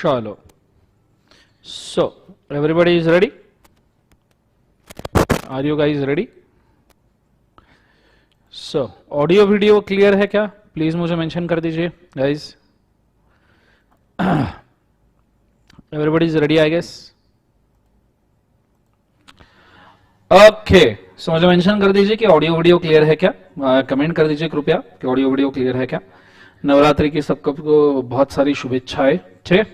चलो, so everybody is ready? Are you guys ready? So audio video clear है क्या? Please मुझे mention कर दीजिए guys. Everybody is ready I guess. Okay, so मुझे mention कर दीजिए कि ऑडियो वीडियो क्लियर है क्या. कमेंट कर दीजिए कृपया कि ऑडियो वीडियो क्लियर है क्या. नवरात्रि की सबको बहुत सारी शुभेच्छाएं. ठीक,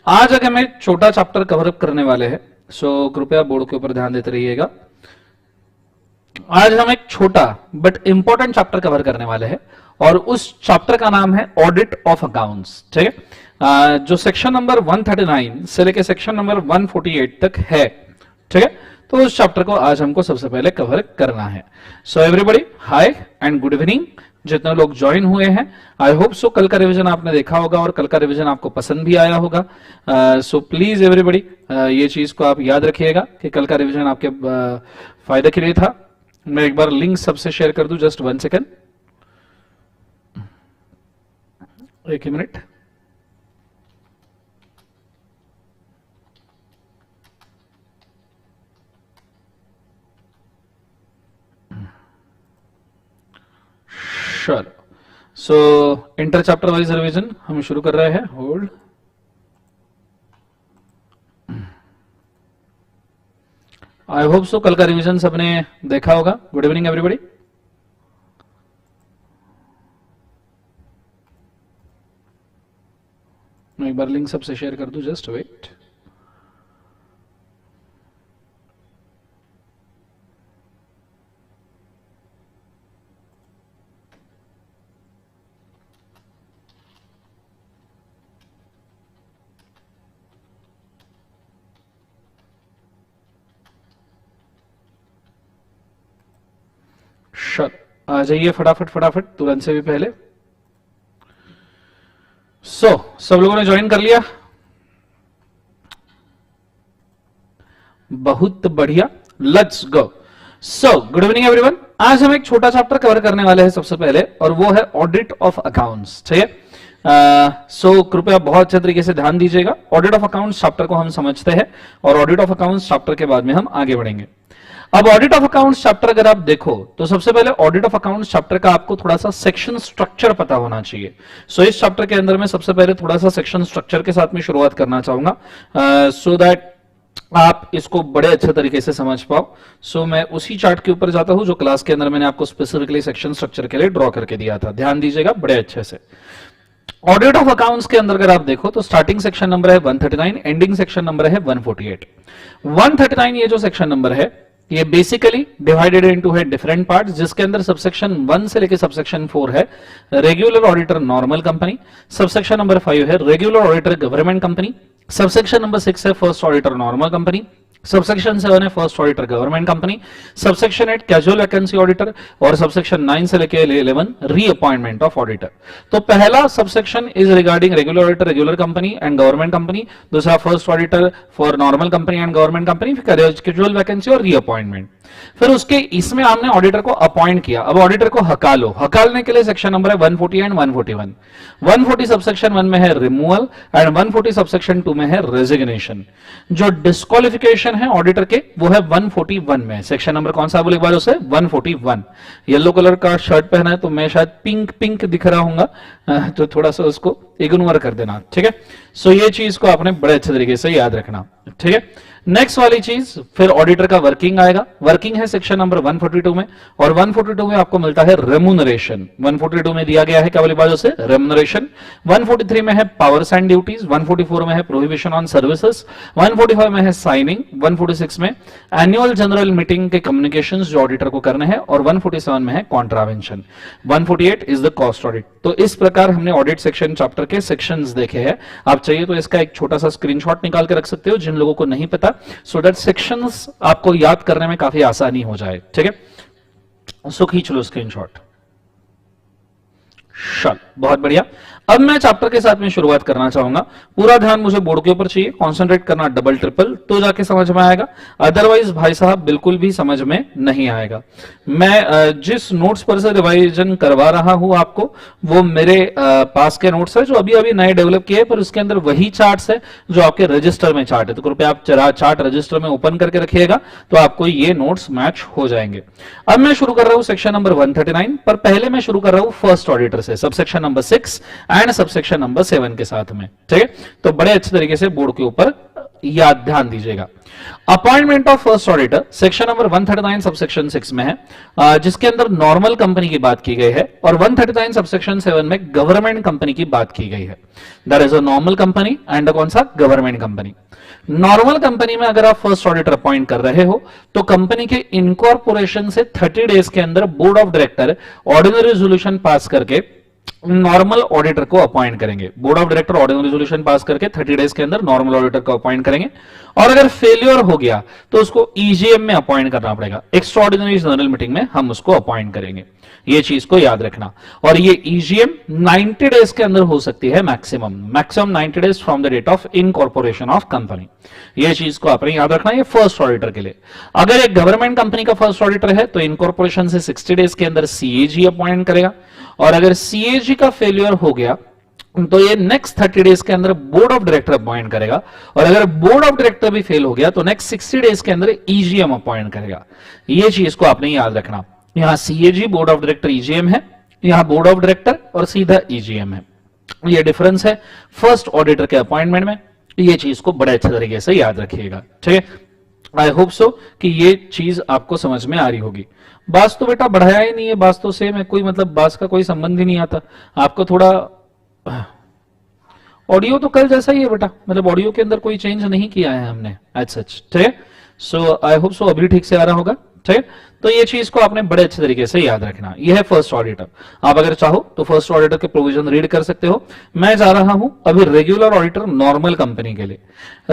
आज अगर हम एक छोटा चैप्टर कवर अप करने वाले हैं, सो कृपया बोर्ड के ऊपर ध्यान देते रहिएगा. आज हम एक छोटा बट इंपॉर्टेंट चैप्टर कवर करने वाले हैं और उस चैप्टर का नाम है ऑडिट ऑफ अकाउंट्स. ठीक है, जो सेक्शन नंबर 139 से लेके सेक्शन नंबर 148 तक है. ठीक है, तो उस चैप्टर को आज हमको सबसे पहले कवर करना है. So everybody hi and good evening. जितने लोग ज्वाइन हुए हैं, आई होप सो कल का रिवीजन आपने देखा होगा और कल का रिवीजन आपको पसंद भी आया होगा. सो प्लीज एवरीबॉडी ये चीज को आप याद रखिएगा कि कल का रिवीजन आपके फायदे के लिए था. मैं एक बार लिंक सबसे शेयर कर दूं, जस्ट 1 सेकेंड, एक ही मिनट. चलो, सो इंटर चैप्टर वाइज रिवीजन हम शुरू कर रहे हैं. होल्ड. आई होप सो कल का रिवीजन सबने देखा होगा. Good evening everybody. मैं एक बार लिंक सबसे शेयर कर दूं, जस्ट वेट. आ जाइए फटाफट फटाफट, तुरंत से भी पहले. सब लोगों ने ज्वाइन कर लिया? बहुत बढ़िया, let's go. Good evening everyone. आज हम एक छोटा चैप्टर कवर करने वाले हैं सबसे पहले, और वो है ऑडिट ऑफ अकाउंट्स. ठीक है, कृपया बहुत अच्छे तरीके से ध्यान दीजिएगा. ऑडिट ऑफ अकाउंट्स चैप्टर को हम समझते हैं और ऑडिट ऑफ अकाउंट्स चैप्टर के बाद में हम आगे बढ़ेंगे. अब ऑडिट ऑफ अकाउंट्स चैप्टर अगर आप देखो तो सबसे पहले ऑडिट ऑफ अकाउंट्स चैप्टर का आपको थोड़ा सा सेक्शन स्ट्रक्चर पता होना चाहिए. इस चैप्टर के अंदर में सबसे पहले थोड़ा सा सेक्शन स्ट्रक्चर के साथ में शुरुआत करना चाहूंगा, सो दैट आप इसको बड़े अच्छे तरीके से समझ पाओ. मैं उसी चार्ट के ऊपर जाता हूं जो क्लास के अंदर मैंने आपको स्पेसिफिकली सेक्शन स्ट्रक्चर के लिए ड्रॉ करके दिया था. ध्यान दीजिएगा बड़े अच्छे से. ऑडिट ऑफ अकाउंट्स के अंदर अगर आप देखो तो स्टार्टिंग सेक्शन नंबर है 139, एंडिंग सेक्शन नंबर है 148. 139 ये जो सेक्शन नंबर है ये बेसिकली डिवाइडेड इनटू है डिफरेंट पार्ट्स, जिसके अंदर सबसेक्शन 1 से लेके सबसेक्शन 4 है regular auditor normal company, subsection number 5 है regular auditor government company, subsection number 6 है first auditor normal company, subsection 7 है first auditor government company, subsection 8 casual vacancy auditor, और सबसेक्शन 9 से लेके 11 रीअपॉइंटमेंट ऑफ ऑडिटर. तो पहला subsection is regarding regular auditor regular company and government company, दूसरा first auditor for normal company and government company, फिर casual vacancy और reappointment. फिर उसके इसमें हमने ऑडिटर को अपॉइंट किया. अब ऑडिटर को हकालो, हकालने के लिए सेक्शन नंबर है 140 एंड 141. 140 सबसेक्शन 1 में है रिमूवल एंड 140 सबसेक्शन 2 में है रेजिग्नेशन. जो डिस्क्वालिफिकेशन है ऑडिटर के वो है 141 में. सेक्शन नंबर कौन सा बोले एक बार उसे? 141. येलो कलर का शर्ट पहना है तो मैं शायद पिंक पिंक दिख रहा हूंगा, तो थोड़ा सा उसको इग्नोर कर देना. ठीक है, ये चीज को आपने बड़े अच्छे तरीके से याद रखना. ठीक है, नेक्स्ट वाली चीज फिर ऑडिटर का वर्किंग आएगा. वर्किंग है सेक्शन नंबर 142 में, और 142 में आपको मिलता है रेम्यूनरेशन. 142 में दिया गया है क्या बोले बाजू से? रेम्यूनरेशन. 143 में है पावर्स एंड ड्यूटीज, 144 में है प्रोहिबिशन ऑन सर्विसेज, 145 में है साइनिंग, 146 में एनुअल जनरल मीटिंग के कम्युनिकेशंस जो ऑडिटर को करने हैं, और 147 में है contravention. 148 is the cost audit. तो इस प्रकार हमने ऑडिट सेक्शन चैप्टर के सेक्शंस देखे हैं. आप चाहिए तो इसका एक छोटा सा स्क्रीनशॉट निकाल के रख सकते हो जिन लोगों को नहीं पता, सो दैट सेक्शंस आपको याद करने में काफी आसानी हो जाए. ठीक है, खींच लो स्क्रीनशॉट. चल बहुत बढ़िया। अब मैं चैप्टर के साथ में शुरुआत करना चाहूंगा। पूरा ध्यान मुझे बोर्ड के ऊपर चाहिए, कंसंट्रेट करना डबल ट्रिपल, तो जाके समझ में आएगा, अदरवाइज भाई साहब बिल्कुल भी समझ में नहीं आएगा। मैं जिस नोट्स पर से रिवाइजन करवा रहा हूं आपको, वो मेरे पास के नोट्स है जो अभी अभी नए डेवलप किए, पर उसके अंदर वही चार्ट्स है जो आपके रजिस्टर में चार्ट है। तो कृपया आप चार्ट रजिस्टर में ओपन करके रखिएगा, तो आपको ये नोट्स मैच हो जाएंगे। अब मैं शुरू कर रहा हूं सेक्शन नंबर 139, पर पहले मैं शुरू कर रहा हूं फर्स्ट ऑडिटर से, subsection number 6 and subsection number 7 के साथ में, ठीक है। तो बड़े अच्छे तरीके से बोर्ड के ऊपर याद ध्यान दीजिएगा। Appointment of first auditor section number 139 subsection 6 में है, जिसके अंदर नॉर्मल कंपनी की बात की गई है, और 139 सबसेक्शन 7 में गवर्नमेंट कंपनी की बात की गई है। That is a normal company and कौन सा, गवर्नमेंट कंपनी। नॉर्मल कंपनी में अगर आप फर्स्ट ऑडिटर अपॉइंट कर रहे हो, तो कंपनी के इनकॉर्पोरेशन से 30 डेज के अंदर board of director ordinary resolution pass करके नॉर्मल ऑडिटर को अपॉइंट करेंगे। Board of director ordinary resolution pass करके 30 डेज के अंदर नॉर्मल ऑडिटर को अपॉइंट करेंगे, और अगर फेलियर हो गया तो उसको ईजीएम में अपॉइंट करना पड़ेगा। एक्स्ट्रा ऑर्डिनरी जनरल मीटिंग में हम उसको अपॉइंट करेंगे, ये चीज को याद रखना। और ये ईजीएम 90 डेज के अंदर हो सकती है, maximum 90 days from the date of incorporation of company. ये चीज को आपने याद रखना, ये फर्स्ट ऑडिटर के लिए। अगर एक गवर्नमेंट कंपनी का फर्स्ट ऑडिटर है तो इनकॉर्पोरेशन से 60 डेज के अंदर सीएजी अपॉइंट करेगा, और अगर सीएजी का फेलियर हो गया तो ये नेक्स्ट 30 डेज के अंदर बोर्ड ऑफ डायरेक्टर अपॉइंट करेगा, और अगर बोर्ड ऑफ डायरेक्टर भी फेल हो गया तो नेक्स्ट 60 डेज के अंदर ईजीएम अपॉइंट करेगा। ये चीज को आपने याद रखना। यहां CAG board of director EGM है, यहां बोर्ड ऑफ डायरेक्टर और सीधा ईजीएम है। ये डिफरेंस है फर्स्ट ऑडिटर के अपॉइंटमेंट में। ये चीज को बड़े अच्छे तरीके से याद रखिएगा, ठीक है। आई होप सो कि ये चीज आपको समझ में आ रही होगी। बास तो बेटा बढ़ाया ही नहीं है, बास तो सेम है, कोई मतलब बास का कोई संबंध ही नहीं आता। आपको थोड़ा ऑडियो तो कल जैसा ही है बेटा, मतलब ऑडियो के अंदर कोई चेंज नहीं किया है हमने एज सच, ठीक है। सो आई होप सो अभी ठीक से आ रहा होगा, ठीक है। तो ये चीज को आपने बड़े अच्छे तरीके से याद रखना। ये है फर्स्ट ऑडिटर। आप अगर चाहो तो फर्स्ट ऑडिटर के प्रोविजन रीड कर सकते हो। मैं जा रहा हूं अभी रेगुलर ऑडिटर नॉर्मल कंपनी के लिए।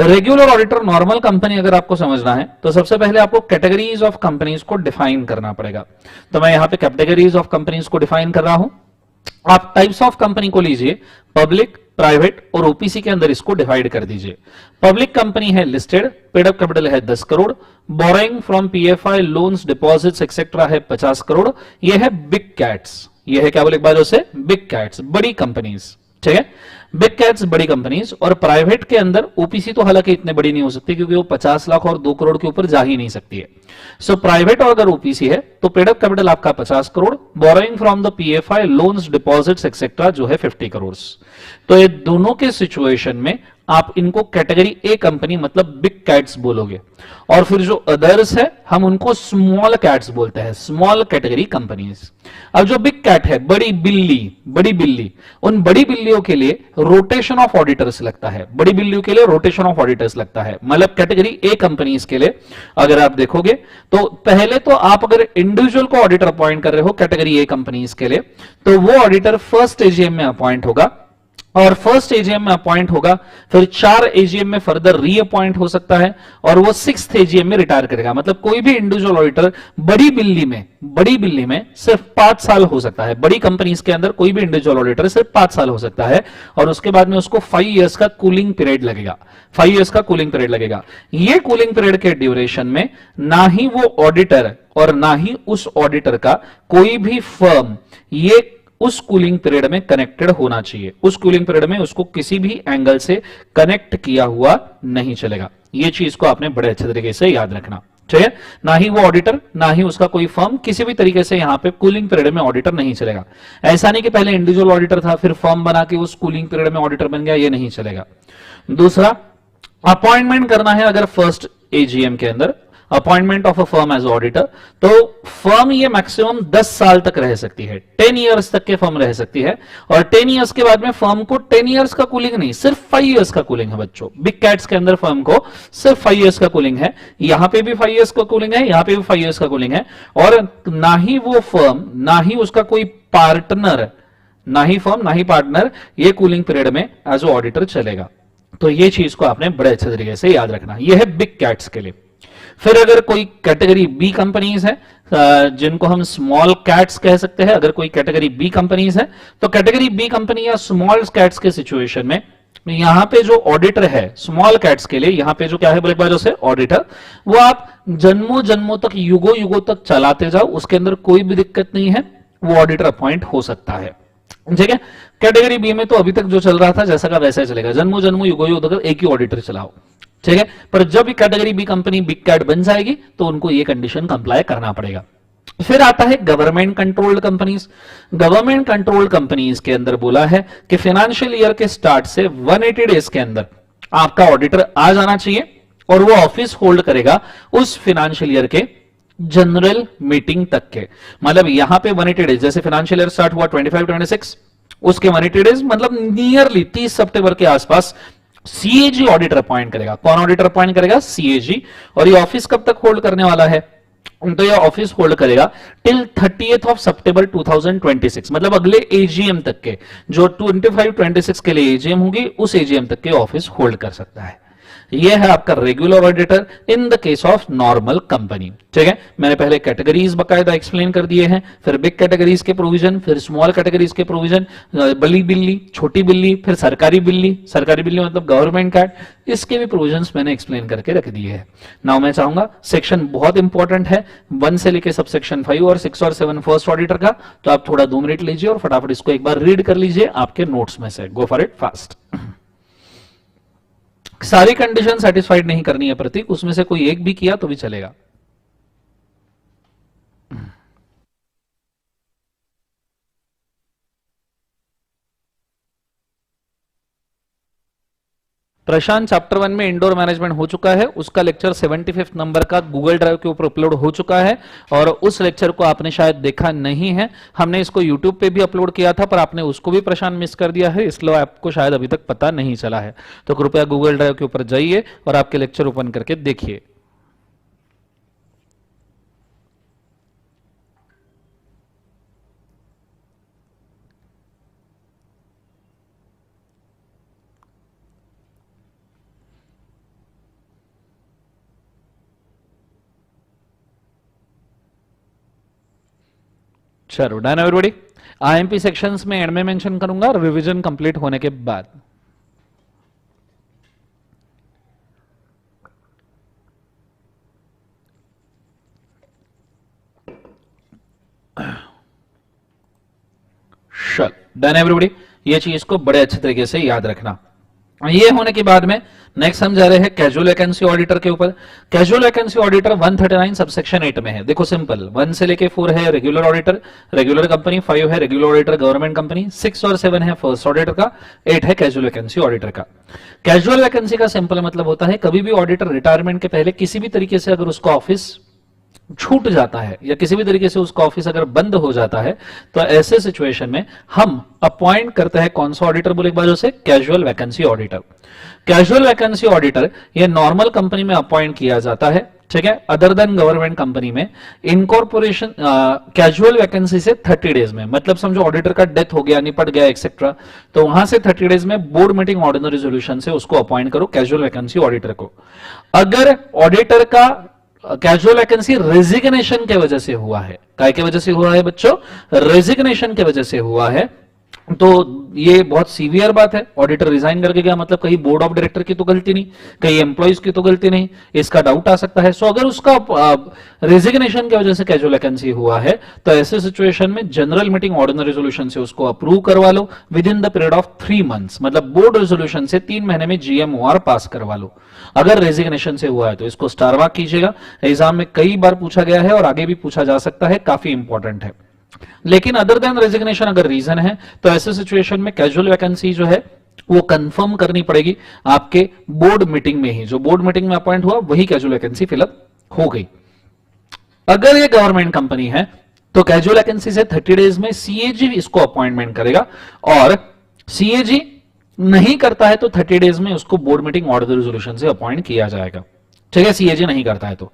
रेगुलर ऑडिटर नॉर्मल कंपनी अगर आपको समझना है तो सबसे पहले आपको कैटेगरीज ऑफ कंपनीज को डिफाइन करना पड़ेगा। तो मैं यहां पे कैटेगरीज ऑफ कंपनीज को डिफाइन कर रहा हूं। आप टाइप्स ऑफ कंपनी को लीजिए, पब्लिक, प्राइवेट और ओपीसी के अंदर इसको डिवाइड कर दीजिए। पब्लिक कंपनी है लिस्टेड, पेड अप कैपिटल है 10 crore, borrowing from PFI, loans, deposits etcetera है 50 करोड़। यह है बिग कैट्स। यह है क्या बोले एक बार से, बिग कैट्स, बड़ी कंपनीज, ठीक है। बिग कैट्स बड़ी कंपनीज। और प्राइवेट के अंदर ओपीसी तो हालांकि इतने बड़ी नहीं हो सकती क्योंकि वो 50 लाख और 2 करोड़ के ऊपर जा ही नहीं सकती है। सो प्राइवेट और अगर ओपीसी है तो पेड अप कैपिटल आपका 50 crore, borrowing from the PFI, loans, deposits etcetera जो है 50 करोड़। तो ये दोनों के सिचुएशन में आप इनको कैटेगरी ए कंपनी मतलब बिग कैट्स बोलोगे, और फिर जो अदर्स है हम उनको स्मॉल कैट्स बोलते हैं, स्मॉल कैटेगरी कंपनीज। अब जो बिग कैट है, बड़ी बिल्ली, उन बड़ी बिल्लियों के लिए रोटेशन ऑफ ऑडिटर्स लगता है। बड़ी बिल्लियों के लिए रोटेशन ऑफ ऑडिटर्स लगता है, मतलब कैटेगरी ए कंपनीज के लिए अगर आप देखोगे तो पहले तो आप अगर इंडिविजुअल को ऑडिटर अपॉइंट कर रहे हो कैटेगरी ए कंपनीज के लिए, तो वो ऑडिटर फर्स्ट एजीएम में अपॉइंट होगा, और फर्स्ट एजीएम में अपॉइंट होगा, फिर 4 एजीएम में फर्दर रीअपॉइंट हो सकता है, और वो 6th एजीएम में रिटायर करेगा। मतलब कोई भी इंडिविजुअल ऑडिटर बड़ी बिल्ली में सिर्फ 5 साल हो सकता है। बड़ी कंपनीज के अंदर कोई भी इंडिविजुअल ऑडिटर सिर्फ 5 साल हो सकता है, और उसके बाद में उसको 5 इयर्स का कूलिंग पीरियड लगेगा। 5 इयर्स का कूलिंग पीरियड लगेगा। ये कूलिंग पीरियड के ड्यूरेशन में ना ही वो ऑडिटर और ना ही उस ऑडिटर का कोई भी फर्म ये उस कूलिंग पीरियड में कनेक्टेड होना चाहिए। उस कूलिंग पीरियड में उसको किसी भी एंगल से कनेक्ट किया हुआ नहीं चलेगा। ये चीज को आपने बड़े अच्छे तरीके से याद रखना, ठीक है। ना ही वो ऑडिटर ना ही उसका कोई फर्म किसी भी तरीके से यहां पे कूलिंग पीरियड में ऑडिटर नहीं चलेगा। ऐसा नहीं कि पहले इंडिविजुअल ऑडिटर था फिर फर्म बना के उस कूलिंग पीरियड में ऑडिटर बन गया, ये नहीं चलेगा। दूसरा, अपॉइंटमेंट करना है अगर फर्स्ट एजीएम के अंदर appointment of a firm as auditor, तो फर्म ये मैक्सिमम 10 साल तक रह सकती है, 10 इयर्स तक के फर्म रह सकती है, और 10 इयर्स के बाद में फर्म को 10 इयर्स का कूलिंग नहीं सिर्फ 5 इयर्स का कूलिंग है बच्चों। बिग कैट्स के अंदर फर्म को सिर्फ 5 इयर्स का कूलिंग है, यहां पे भी 5 इयर्स का कूलिंग है, यहां पे भी 5 इयर्स का कूलिंग है, और ना ही वो फर्म ना ही उसका कोई पार्टनर, ना ही फर्म ना ही पार्टनर ये कूलिंग पीरियड में एज ऑडिटर चलेगा। तो ये चीज को आपने बड़े अच्छे तरीके से याद रखना। यह है बिग कैट्स के लिए। फिर अगर कोई कैटेगरी बी कंपनीज है, जिनको हम स्मॉल कैट्स कह सकते हैं। अगर कोई कैटेगरी बी कंपनीज है तो कैटेगरी बी कंपनी या स्मॉल कैट्स के सिचुएशन में यहां पे जो ऑडिटर है स्मॉल कैट्स के लिए, यहां पे जो क्या है बोले एक बार से ऑडिटर, वो आप जन्मों जन्मों तक युगों युगों तक चलाते जाओ, उसके अंदर कोई भी दिक्कत नहीं है, वो ऑडिटर अपॉइंट हो सकता है। ठीक है, कैटेगरी बी में तो अभी तक जो चल रहा था जैसा का वैसा ही चलेगा, जन्मों जन्मों युगों युगों तक एक ही ऑडिटर चलाओ। ठीक है, पर जब category B company big cat बन जाएगी तो उनको ये कंडीशन कंप्लाई करना पड़ेगा। फिर आता है government controlled companies. Government controlled companies के अंदर बोला है कि फाइनेंशियल ईयर के स्टार्ट से 180 डेज के अंदर आपका ऑडिटर आ जाना चाहिए और वो ऑफिस होल्ड करेगा उस फाइनेंशियल ईयर के जनरल मीटिंग तक के। मतलब यहां पे 180 डेज, जैसे फाइनेंशियल ईयर स्टार्ट हुआ 25-26, उसके 180 डेज मतलब नियरली 30 सितंबर के आसपास सीएजी ऑडिटर अपॉइंट करेगा। कौन ऑडिटर अपॉइंट करेगा? सीएजी। और ये ऑफिस कब तक होल्ड करने वाला है? तो ये ऑफिस होल्ड करेगा टिल 30 सितंबर 2026, मतलब अगले एजीएम तक के, जो 25-26 के लिए एजीएम होगी उस एजीएम तक के ऑफिस होल्ड कर सकता है। यह है आपका regular auditor in the case of normal company. ठीक है, मैंने पहले कैटेगरीज बकायदा एक्सप्लेन कर दिए हैं, फिर बिग कैटेगरीज के प्रोविजन, फिर स्मॉल कैटेगरीज के प्रोविजन, बड़ी बिल्ली, छोटी बिल्ली, फिर सरकारी बिल्ली, सरकारी बिल्ली मतलब गवर्नमेंट कैट, इसके भी प्रोविजंस मैंने एक्सप्लेन करके रख दिए हैं। नाउ मैं चाहूंगा, सेक्शन बहुत इंपॉर्टेंट है 1 से लेके सब सेक्शन 5 और 6 और 7 फर्स्ट ऑडिटर का, तो आप थोड़ा 2 मिनट लीजिए और फटाफट इसको एक बार रीड कर लीजिए आपके नोट्स में से। Go for it fast. सारी कंडीशन सेटिस्फाइड नहीं करनी है प्रतीक, उसमें से कोई एक भी किया तो भी चलेगा। प्रशांत चैप्टर 1 में इंडोर मैनेजमेंट हो चुका है, उसका लेक्चर 75 नंबर का गूगल ड्राइव के ऊपर अपलोड हो चुका है और उस लेक्चर को आपने शायद देखा नहीं है। हमने इसको यूट्यूब पे भी अपलोड किया था पर आपने उसको भी प्रशांत मिस कर दिया है, इसलिए आपको शायद अभी तक पता नहीं चला है। तो कृपया गूगल ड्राइव के ऊपर जाइए और आपके लेक्चर ओपन करके देखिए। चलो डन एवरीबॉडी। आईएमपी सेक्शंस में एंड में मेंशन करूंगा रिवीजन कंप्लीट होने के बाद। चल डन एवरीबॉडी, ये चीज को बड़े अच्छे तरीके से याद रखना। ये होने के बाद में नेक्स्ट हम जा रहे हैं कैजुअल वैकेंसी ऑडिटर के ऊपर। कैजुअल वैकेंसी ऑडिटर 139 सबसेक्शन 8 में है। देखो सिंपल, 1 से लेके 4 है रेगुलर ऑडिटर, रेगुलर कंपनी, 5 है रेगुलर ऑडिटर गवर्नमेंट कंपनी, 6 और 7 है फर्स्ट ऑडिटर का, 8 है कैजुअल वैकेंसी ऑडिटर का। कैजुअल वैकेंसी का सिंपल मतलब होता है कभी भी ऑडिटर रिटायरमेंट के पहले किसी भी तरीके से अगर उसका ऑफिस छूट जाता है या किसी भी तरीके से उसका ऑफिस अगर बंद हो जाता है तो ऐसे सिचुएशन में हम अपॉइंट करते हैं कौन सा ऑडिटर बोले एक बार से? Casual vacancy auditor. Casual vacancy auditor ये नॉर्मल कंपनी में अपॉइंट किया जाता है, ठीक है, अदर देन गवर्नमेंट कंपनी में इनकॉर्पोरेशन कैजुअल वैकेंसी से 30 डेज में, मतलब समझो ऑडिटर का डेथ हो गया, निपट गया एक्सेट्रा, तो वहां से 30 डेज में बोर्ड मीटिंग ऑर्डिनरी रेजोल्यूशन से उसको अपॉइंट करो कैजुअल वैकेंसी ऑडिटर को। अगर ऑडिटर का कैजुअल वैकेंसी रेजिग्नेशन के वजह से हुआ है, काय के वजह से हुआ है बच्चों? रेजिग्नेशन के वजह से हुआ है, तो ये बहुत सीवियर बात है। ऑडिटर रिजाइन करके गया मतलब कहीं बोर्ड ऑफ डायरेक्टर की तो गलती नहीं, कहीं एम्प्लॉइज की तो गलती नहीं, इसका डाउट आ सकता है। सो अगर उसका रेजिग्नेशन की वजह से कैजुअल वैकेंसी हुआ है तो ऐसे सिचुएशन में जनरल मीटिंग ऑर्डिनरी रेजोल्यूशन से उसको अप्रूव करवा लो within the period of 3 months, मतलब बोर्ड रेजोल्यूशन से 3 महीने में जीएमओआर पास करवा लो। अगर रेजिग्नेशन से हुआ है तो इसको स्टार मार्क कीजिएगा, एग्जाम में कई बार पूछा गया है और आगे भी पूछा जा सकता है, काफी इंपॉर्टेंट है। लेकिन अदर देन रेजिग्नेशन अगर रीजन है तो ऐसे सिचुएशन में कैजुअल वैकेंसी जो है वो कंफर्म करनी पड़ेगी आपके बोर्ड मीटिंग में ही, जो बोर्ड मीटिंग में अपॉइंट हुआ वही कैजुअल वैकेंसी फिलअप हो गई। अगर ये गवर्नमेंट कंपनी है तो कैजुअल वैकेंसी से 30 डेज में सीएजी इसको अपॉइंटमेंट करेगा और सीएजी नहीं करता है तो 30 डेज में उसको बोर्ड मीटिंग ऑर्डर रेजोल्यूशन से अपॉइंट किया जाएगा, ठीक है, सीएजी नहीं करता है तो।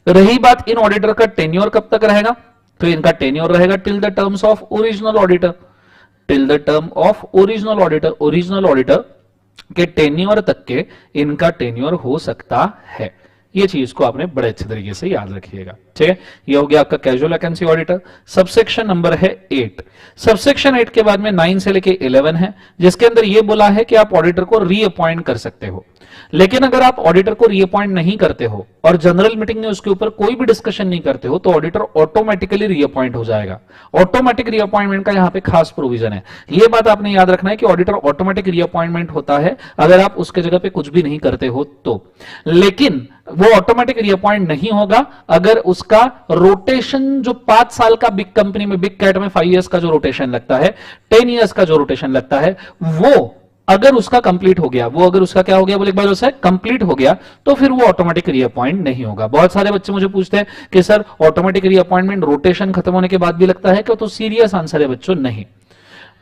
रही बात इन ऑडिटर का टेन्योर कब तक रहेगा, तो इनका टेन्योर रहेगा till the terms of original auditor, till the term of original auditor. Original auditor के टेन्योर तक के इनका टेन्योर हो सकता है। ये चीज को आपने बड़े अच्छे तरीके से याद रखिएगा, ठीक है। ये हो गया आपका casual vacancy auditor. Subsection number है 8। सबसेक्शन 8 के बाद में 9 से लेके 11 है, जिसके अंदर ये बोला है कि आप ऑडिटर को रीअपॉइंट कर सकते हो। लेकिन अगर आप ऑडिटर को रीअपॉइंट नहीं करते हो और जनरल मीटिंग में उसके ऊपर कोई भी डिस्कशन नहीं करते हो तो ऑडिटर ऑटोमेटिकली रीअपॉइंट हो जाएगा। ऑटोमेटिक रीअपॉइंटमेंट का यहां पे खास प्रोविजन है। यह बात आपने याद रखना है कि ऑडिटर ऑटोमेटिक रीअपॉइंटमेंट होता है अगर आप उसके जगह पे कुछ भी नहीं करते हो तो। लेकिन वो ऑटोमेटिक रीअपॉइंट नहीं होगा अगर उसका रोटेशन जो 5 साल का बिग कंपनी में, बिग कैट में 5 इयर्स का जो रोटेशन लगता है, 10 इयर्स का जो रोटेशन लगता है, वो अगर उसका कंप्लीट हो गया, वो अगर उसका क्या हो गया, बोले एक बार उससे कंप्लीट हो गया, तो फिर वो ऑटोमेटिक रीअपॉइंट नहीं होगा। बहुत सारे बच्चे मुझे पूछते हैं कि सर ऑटोमेटिक रीअपॉइंटमेंट रोटेशन खत्म होने के बाद भी लगता है क्या? तो सीरियस आंसर है बच्चों, नहीं।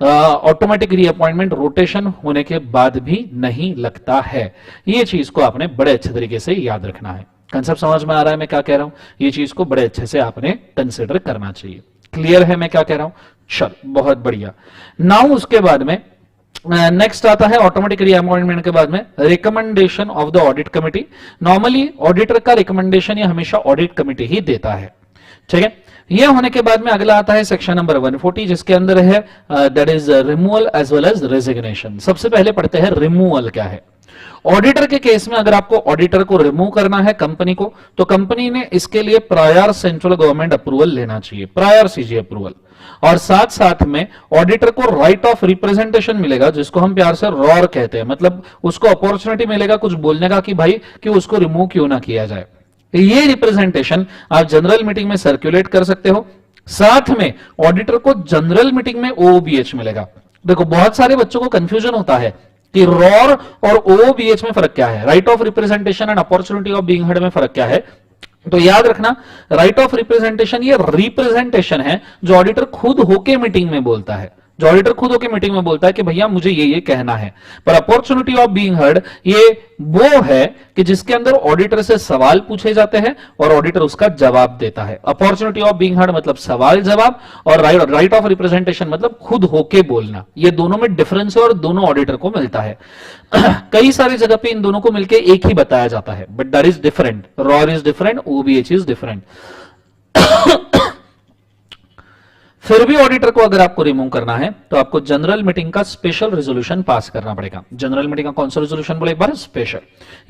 ऑटोमेटिक रीअपॉइंटमेंट रोटेशन होने के बाद भी नहीं लगता है। ये चीज को आपने बड़े अच्छे तरीके से याद रखना है। कंसेप्ट समझ में आ रहा है मैं क्या कह रहा हूं? ये चीज को बड़े अच्छे से आपने कंसिडर करना चाहिए। क्लियर है मैं क्या कह रहा हूं? चल बहुत बढ़िया। नाउ उसके बाद में नेक्स्ट आता है ऑटोमेटिक रीअपॉइंटमेंट के बाद में recommendation of the audit committee. Normally auditor का रिकमेंडेशन ये हमेशा ऑडिट कमिटी ही देता है, ठीक है। यह होने के बाद में अगला आता है सेक्शन नंबर 140, जिसके अंदर है that is removal as well as resignation. सबसे पहले पढ़ते हैं रिमूवल क्या है। ऑडिटर के केस में अगर आपको ऑडिटर को रिमूव करना है कंपनी को, तो कंपनी ने इसके लिए प्रायर सेंट्रल गवर्नमेंट अप्रूवल लेना चाहिए, प्रायर सीजी अप्रूवल। और साथ साथ में ऑडिटर को राइट ऑफ रिप्रेजेंटेशन मिलेगा, जिसको हम प्यार से रॉर कहते हैं, मतलब उसको अपॉर्चुनिटी मिलेगा कुछ बोलने का कि भाई कि उसको रिमूव क्यों ना किया जाए। ये रिप्रेजेंटेशन आप जनरल मीटिंग में सर्कुलेट कर सकते हो। साथ में ऑडिटर को जनरल मीटिंग में ओबीएच मिलेगा। देखो बहुत सारे बच्चों को कंफ्यूजन होता है कि रॉर और ओबीएच में फर्क क्या है, right of representation and opportunity of being heard में फर्क क्या है। तो याद रखना, राइट ऑफ रिप्रेजेंटेशन ये रिप्रेजेंटेशन है जो ऑडिटर खुद होके मीटिंग में बोलता है, जो ऑडिटर खुद होके मीटिंग में बोलता है कि भैया मुझे ये कहना है। पर अपॉर्चुनिटी ऑफ बीइंग हर्ड ये वो है कि जिसके अंदर ऑडिटर से सवाल पूछे जाते हैं और ऑडिटर उसका जवाब देता है। अपॉर्चुनिटी ऑफ बीइंग हर्ड मतलब सवाल जवाब, और राइट ऑफ रिप्रेजेंटेशन मतलब खुद होके बोलना। ये दोनों में डिफरेंस है और दोनों ऑडिटर को मिलता है। कई सारी जगह पे इन दोनों को मिलकर एक ही बताया जाता है, but that is different. Roar is different, OBH is different. फिर भी ऑडिटर को अगर आपको रिमूव करना है तो आपको जनरल मीटिंग का स्पेशल रेजोल्यूशन पास करना पड़ेगा। जनरल मीटिंग का कौन सा रेजोल्यूशन बोले एक बार? स्पेशल।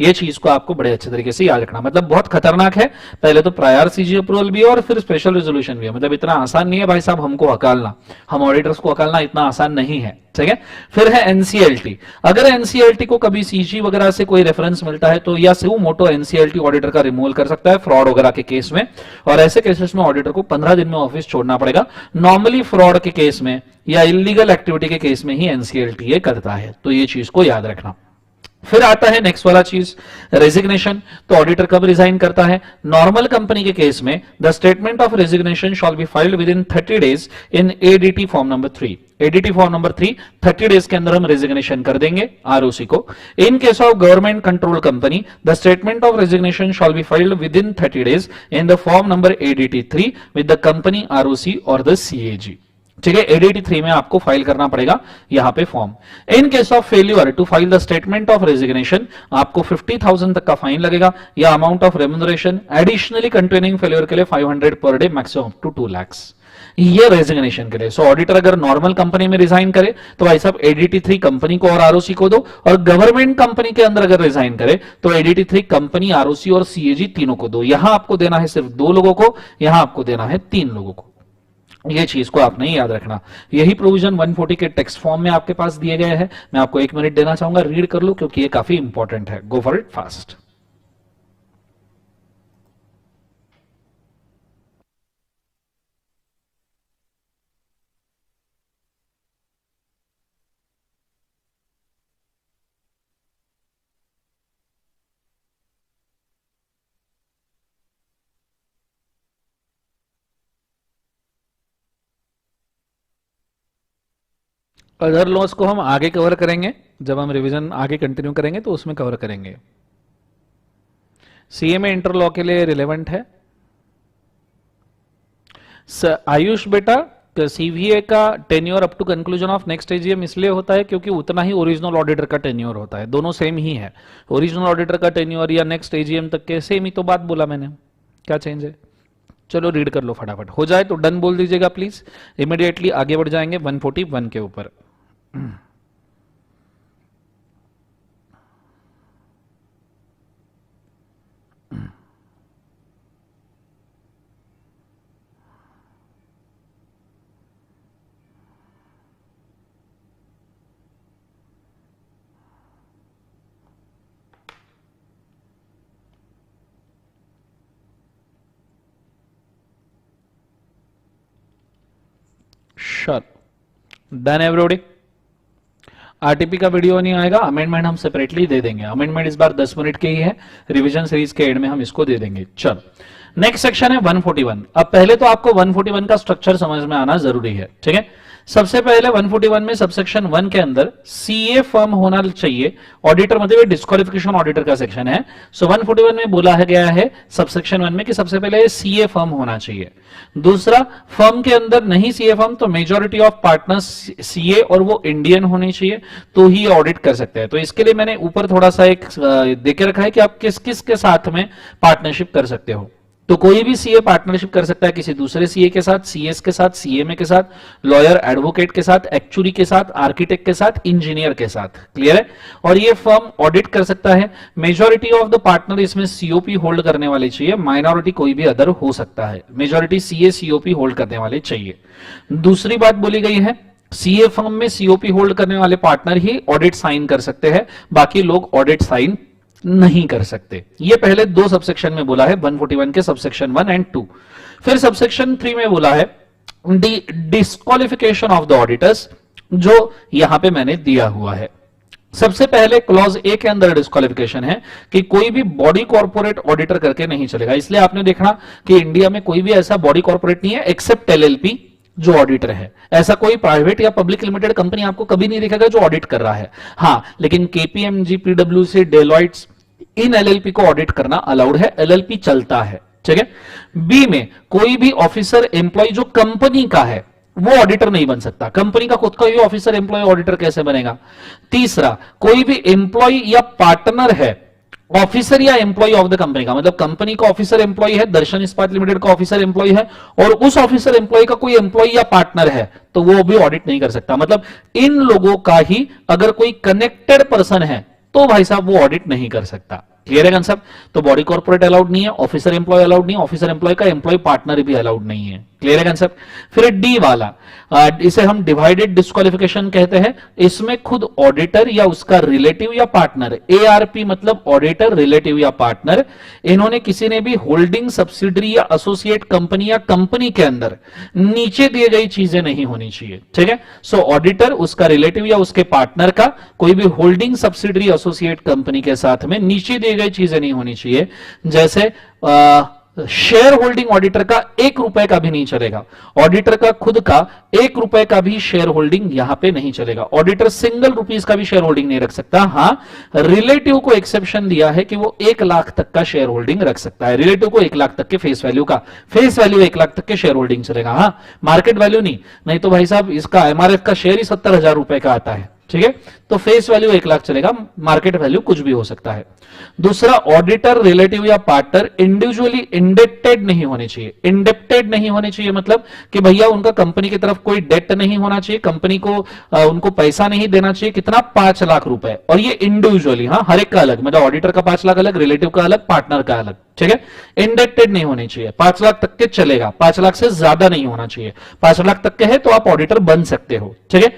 ये चीज को आपको बड़े अच्छे तरीके से याद रखना, मतलब बहुत खतरनाक है। पहले तो प्रायर सीजी अप्रूवल भी है और फिर स्पेशल रेजोल्यूशन भी है, मतलब इतना आसान नहीं है भाई साहब हमको हकालना, हम ऑडिटर्स को हकालना इतना आसान नहीं है, ठीक है। फिर है एनसीएलटी। अगर एनसीएलटी को कभी सीजी वगैरह से कोई रेफरेंस मिलता है तो या सुमो मोटो एनसीएलटी ऑडिटर का रिमूवल कर सकता है फ्रॉड वगैरह के केस में, और ऐसे केसेस में ऑडिटर को 15 दिन में ऑफिस छोड़ना पड़ेगा। नॉर्मली फ्रॉड के केस में या इलीगल एक्टिविटी के केस में ही एनसीएलटी ये करता है, तो ये चीज को याद रखना। फिर आता है नेक्स्ट वाला चीज, रेजिग्नेशन। तो ऑडिटर कब रिजाइन करता है? नॉर्मल कंपनी के केस में the statement of resignation shawl be filed with in 30 days in ADT form number 3। ADT form number 3 30 days के अंदर हम रेजिग्नेशन कर देंगे आरओसी को। इन case of government control company the statement of resignation shawl be filed with in 30 days in the form number ADT 3 with the company ROC और the CAG, ठीक है। ADT 3 में आपको फाइल करना पड़ेगा यहां पे form. In case of failure to file the statement of resignation आपको 50,000 तक का फाइन लगेगा, या amount of remuneration additionally containing failure के लिए 500 per day, maximum to 2 lakh. ये रेजिग्नेशन के लिए। सो ऑडिटर अगर नॉर्मल कंपनी में रिजाइन करे तो भाई साहब एडीटी 3 कंपनी को और आरओसी को दो, और गवर्नमेंट कंपनी के अंदर अगर रिजाइन करे तो एडीटी 3 कंपनी, आरओसी और सीएजी तीनों को दो। यहां आपको देना है सिर्फ 2 लोगों को, यहां आपको देना है 3 लोगों को। ये चीज को आपने याद रखना। यही प्रोविजन 140 के टेक्स्ट फॉर्म में आपके पास दिए गए हैं। मैं आपको 1 मिनट देना चाहूंगा, रीड कर लो क्योंकि ये काफी इंपॉर्टेंट है। Go for it fast. Other laws को हम आगे कवर करेंगे, जब हम रिवीजन आगे कंटिन्यू करेंगे तो उसमें कवर करेंगे। सीएमए इंटर लॉ के लिए रिलेवेंट है। आयुष बेटा सीवीए का tenure up to conclusion of next AGM इसलिए होता है क्योंकि उतना ही ओरिजिनल ऑडिटर का टेन्योर होता है, दोनों सेम ही है। ओरिजिनल ऑडिटर का टेन्योर या नेक्स्ट एजीएम तक के सेम ही तो बात बोला मैंने, क्या चेंज है? चलो रीड कर लो फटाफट, हो जाए तो डन बोल दीजिएगा प्लीज। इमीडिएटली आगे बढ़ जाएंगे 141 के ऊपर। Done everybody. आरटीपी का वीडियो नहीं आएगा, अमेंडमेंट हम सेपरेटली दे देंगे। अमेंडमेंट इस बार 10 मिनट के ही है, रिवीजन सीरीज के एंड में हम इसको दे देंगे। चलो नेक्स्ट सेक्शन है 141। अब पहले तो आपको 141 का स्ट्रक्चर समझ में आना जरूरी है, ठीक है। सबसे पहले 141 में सबसेक्शन 1 के अंदर सीए फर्म होना चाहिए। ऑडिटर मतलब ये डिस्क्वालिफिकेशन ऑडिटर का सेक्शन है। सो 141 में बोला है गया है सबसेक्शन 1 में कि सबसे पहले सीए फर्म होना चाहिए। दूसरा, फर्म के अंदर नहीं सीए फर्म तो मेजॉरिटी ऑफ पार्टनर्स सीए और वो इंडियन होने चाहिए तो ही ऑडिट कर सकते हैं। तो इसके लिए मैंने ऊपर थोड़ा सा एक देके रखा है कि आप किस किस के साथ में पार्टनरशिप कर सकते हो। तो कोई भी सीए पार्टनरशिप कर सकता है किसी दूसरे सीए के साथ, सीएस के साथ, सीएमए के साथ, लॉयर एडवोकेट के साथ, एक्चुअरी के साथ, आर्किटेक्ट के साथ, इंजीनियर के साथ। क्लियर है? और ये फर्म ऑडिट कर सकता है। मेजॉरिटी ऑफ द पार्टनर इसमें सीओपी होल्ड करने वाले चाहिए, माइनॉरिटी कोई भी अदर हो सकता है। मेजॉरिटी सीए सीओपी होल्ड करने वाले चाहिए। दूसरी बात बोली गई है, सीए फर्म में सीओपी होल्ड करने वाले पार्टनर ही ऑडिट साइन कर सकते हैं, बाकी लोग ऑडिट साइन नहीं कर सकते। ये पहले दो सबसेक्शन में बोला है 141 के, सबसेक्शन 1 एंड 2। फिर सबसेक्शन 3 में बोला है डिस्क्वालिफिकेशन ऑफ द ऑडिटर्स, जो यहां पे मैंने दिया हुआ है। सबसे पहले क्लॉज ए के अंदर डिस्क्वालिफिकेशन है कि कोई भी बॉडी कॉर्पोरेट ऑडिटर करके नहीं चलेगा। इसलिए आपने देखना कि इंडिया में कोई भी ऐसा बॉडी कॉर्पोरेट नहीं है एक्सेप्ट एलएलपी जो ऑडिटर है। ऐसा कोई प्राइवेट या पब्लिक लिमिटेड कंपनी आपको कभी नहीं दिखेगा जो ऑडिट कर रहा है। हां, लेकिन केपीएमजी, पीडब्ल्यूसी, डेलॉइट्स, इन एलएलपी को ऑडिट करना अलाउड है, एलएलपी चलता है, ठीक है। बी में कोई भी ऑफिसर एम्प्लॉय जो कंपनी का है वो ऑडिटर नहीं बन सकता। कंपनी का खुद का ही ऑफिसर एम्प्लॉय ऑडिटर कैसे बनेगा? तीसरा, कोई भी एम्प्लॉय या पार्टनर है, ऑफिसर या एम्प्लॉय ऑफ द कंपनी का, मतलब कंपनी का ऑफिसर एम्प्लॉय है, दर्शन इस्पात लिमिटेड का ऑफिसर एम्प्लॉय है और उस ऑफिसर एम्प्लॉय का कोई एम्प्लॉय या पार्टनर है तो वो भी ऑडिट नहीं कर सकता। मतलब इन लोगों का ही अगर कोई कनेक्टेड पर्सन है तो भाई साहब वो ऑडिट नहीं कर सकता। क्लियर है कंसेप्ट? तो बॉडी कॉर्पोरेट अलाउड नहीं है, ऑफिसर एम्प्लॉय अलाउड नहीं है, ऑफिसर एम्प्लॉय का एम्प्लॉय पार्टनर भी अलाउड नहीं है। क्लियर है कंसेप्ट? फिर डी वाला, इसे हम डिवाइडेड डिस्क्वालिफिकेशन कहते हैं। इसमें खुद ऑडिटर या उसका रिलेटिव या पार्टनर, एआरपी मतलब ऑडिटर, रिलेटिव या पार्टनर, इन्होंने किसी ने भी होल्डिंग सब्सिडरी या एसोसिएट कंपनी या कंपनी के अंदर नीचे दिए गई चीजें नहीं होनी चाहिए, ठीक है। सो ऑडिटर, उसका रिलेटिव या उसके पार्टनर का कोई भी होल्डिंग सब्सिडरी एसोसिएट कंपनी के साथ में नीचे दिए गई चीजें नहीं होनी चाहिए। जैसे शेयर होल्डिंग ऑडिटर का 1 रुपए का भी नहीं चलेगा, ऑडिटर का खुद का 1 रुपए का भी शेयर होल्डिंग यहां पे नहीं चलेगा। ऑडिटर सिंगल रुपीस का भी शेयर होल्डिंग नहीं रख सकता। हां, रिलेटिव को एक्सेप्शन दिया है कि वो 1 लाख तक का शेयर होल्डिंग रख सकता है। रिलेटिव को 1 लाख तक के फेस वैल्यू 1 लाख तक के शेयर होल्डिंग चलेगा। हां, मार्केट वैल्यू नहीं तो भाई साहब इसका एमआरएफ का शेयर ही 70,000 रुपए का आता है, ठीक है। तो फेस वैल्यू 1 लाख चलेगा, मार्केट वैल्यू कुछ भी हो सकता है। दूसरा, ऑडिटर, रिलेटिव या पार्टनर इंडिविजुअली इंडेप्टेड नहीं होने चाहिए। इंडेप्टेड नहीं होने चाहिए मतलब कि भैया उनका कंपनी की तरफ कोई डेट नहीं होना चाहिए, कंपनी को उनको पैसा नहीं देना चाहिए। कितना? 5 लाख रुपए, और ये इंडिविजुअली, हाँ, हर एक का अलग, मतलब ऑडिटर का 5 लाख अलग, रिलेटिव का अलग, पार्टनर का अलग, ठीक है। इंडेप्टेड नहीं होने चाहिए, 5 लाख तक के चलेगा, 5 लाख से ज्यादा नहीं होना चाहिए। 5 लाख तक के है तो आप ऑडिटर बन सकते हो, ठीक है।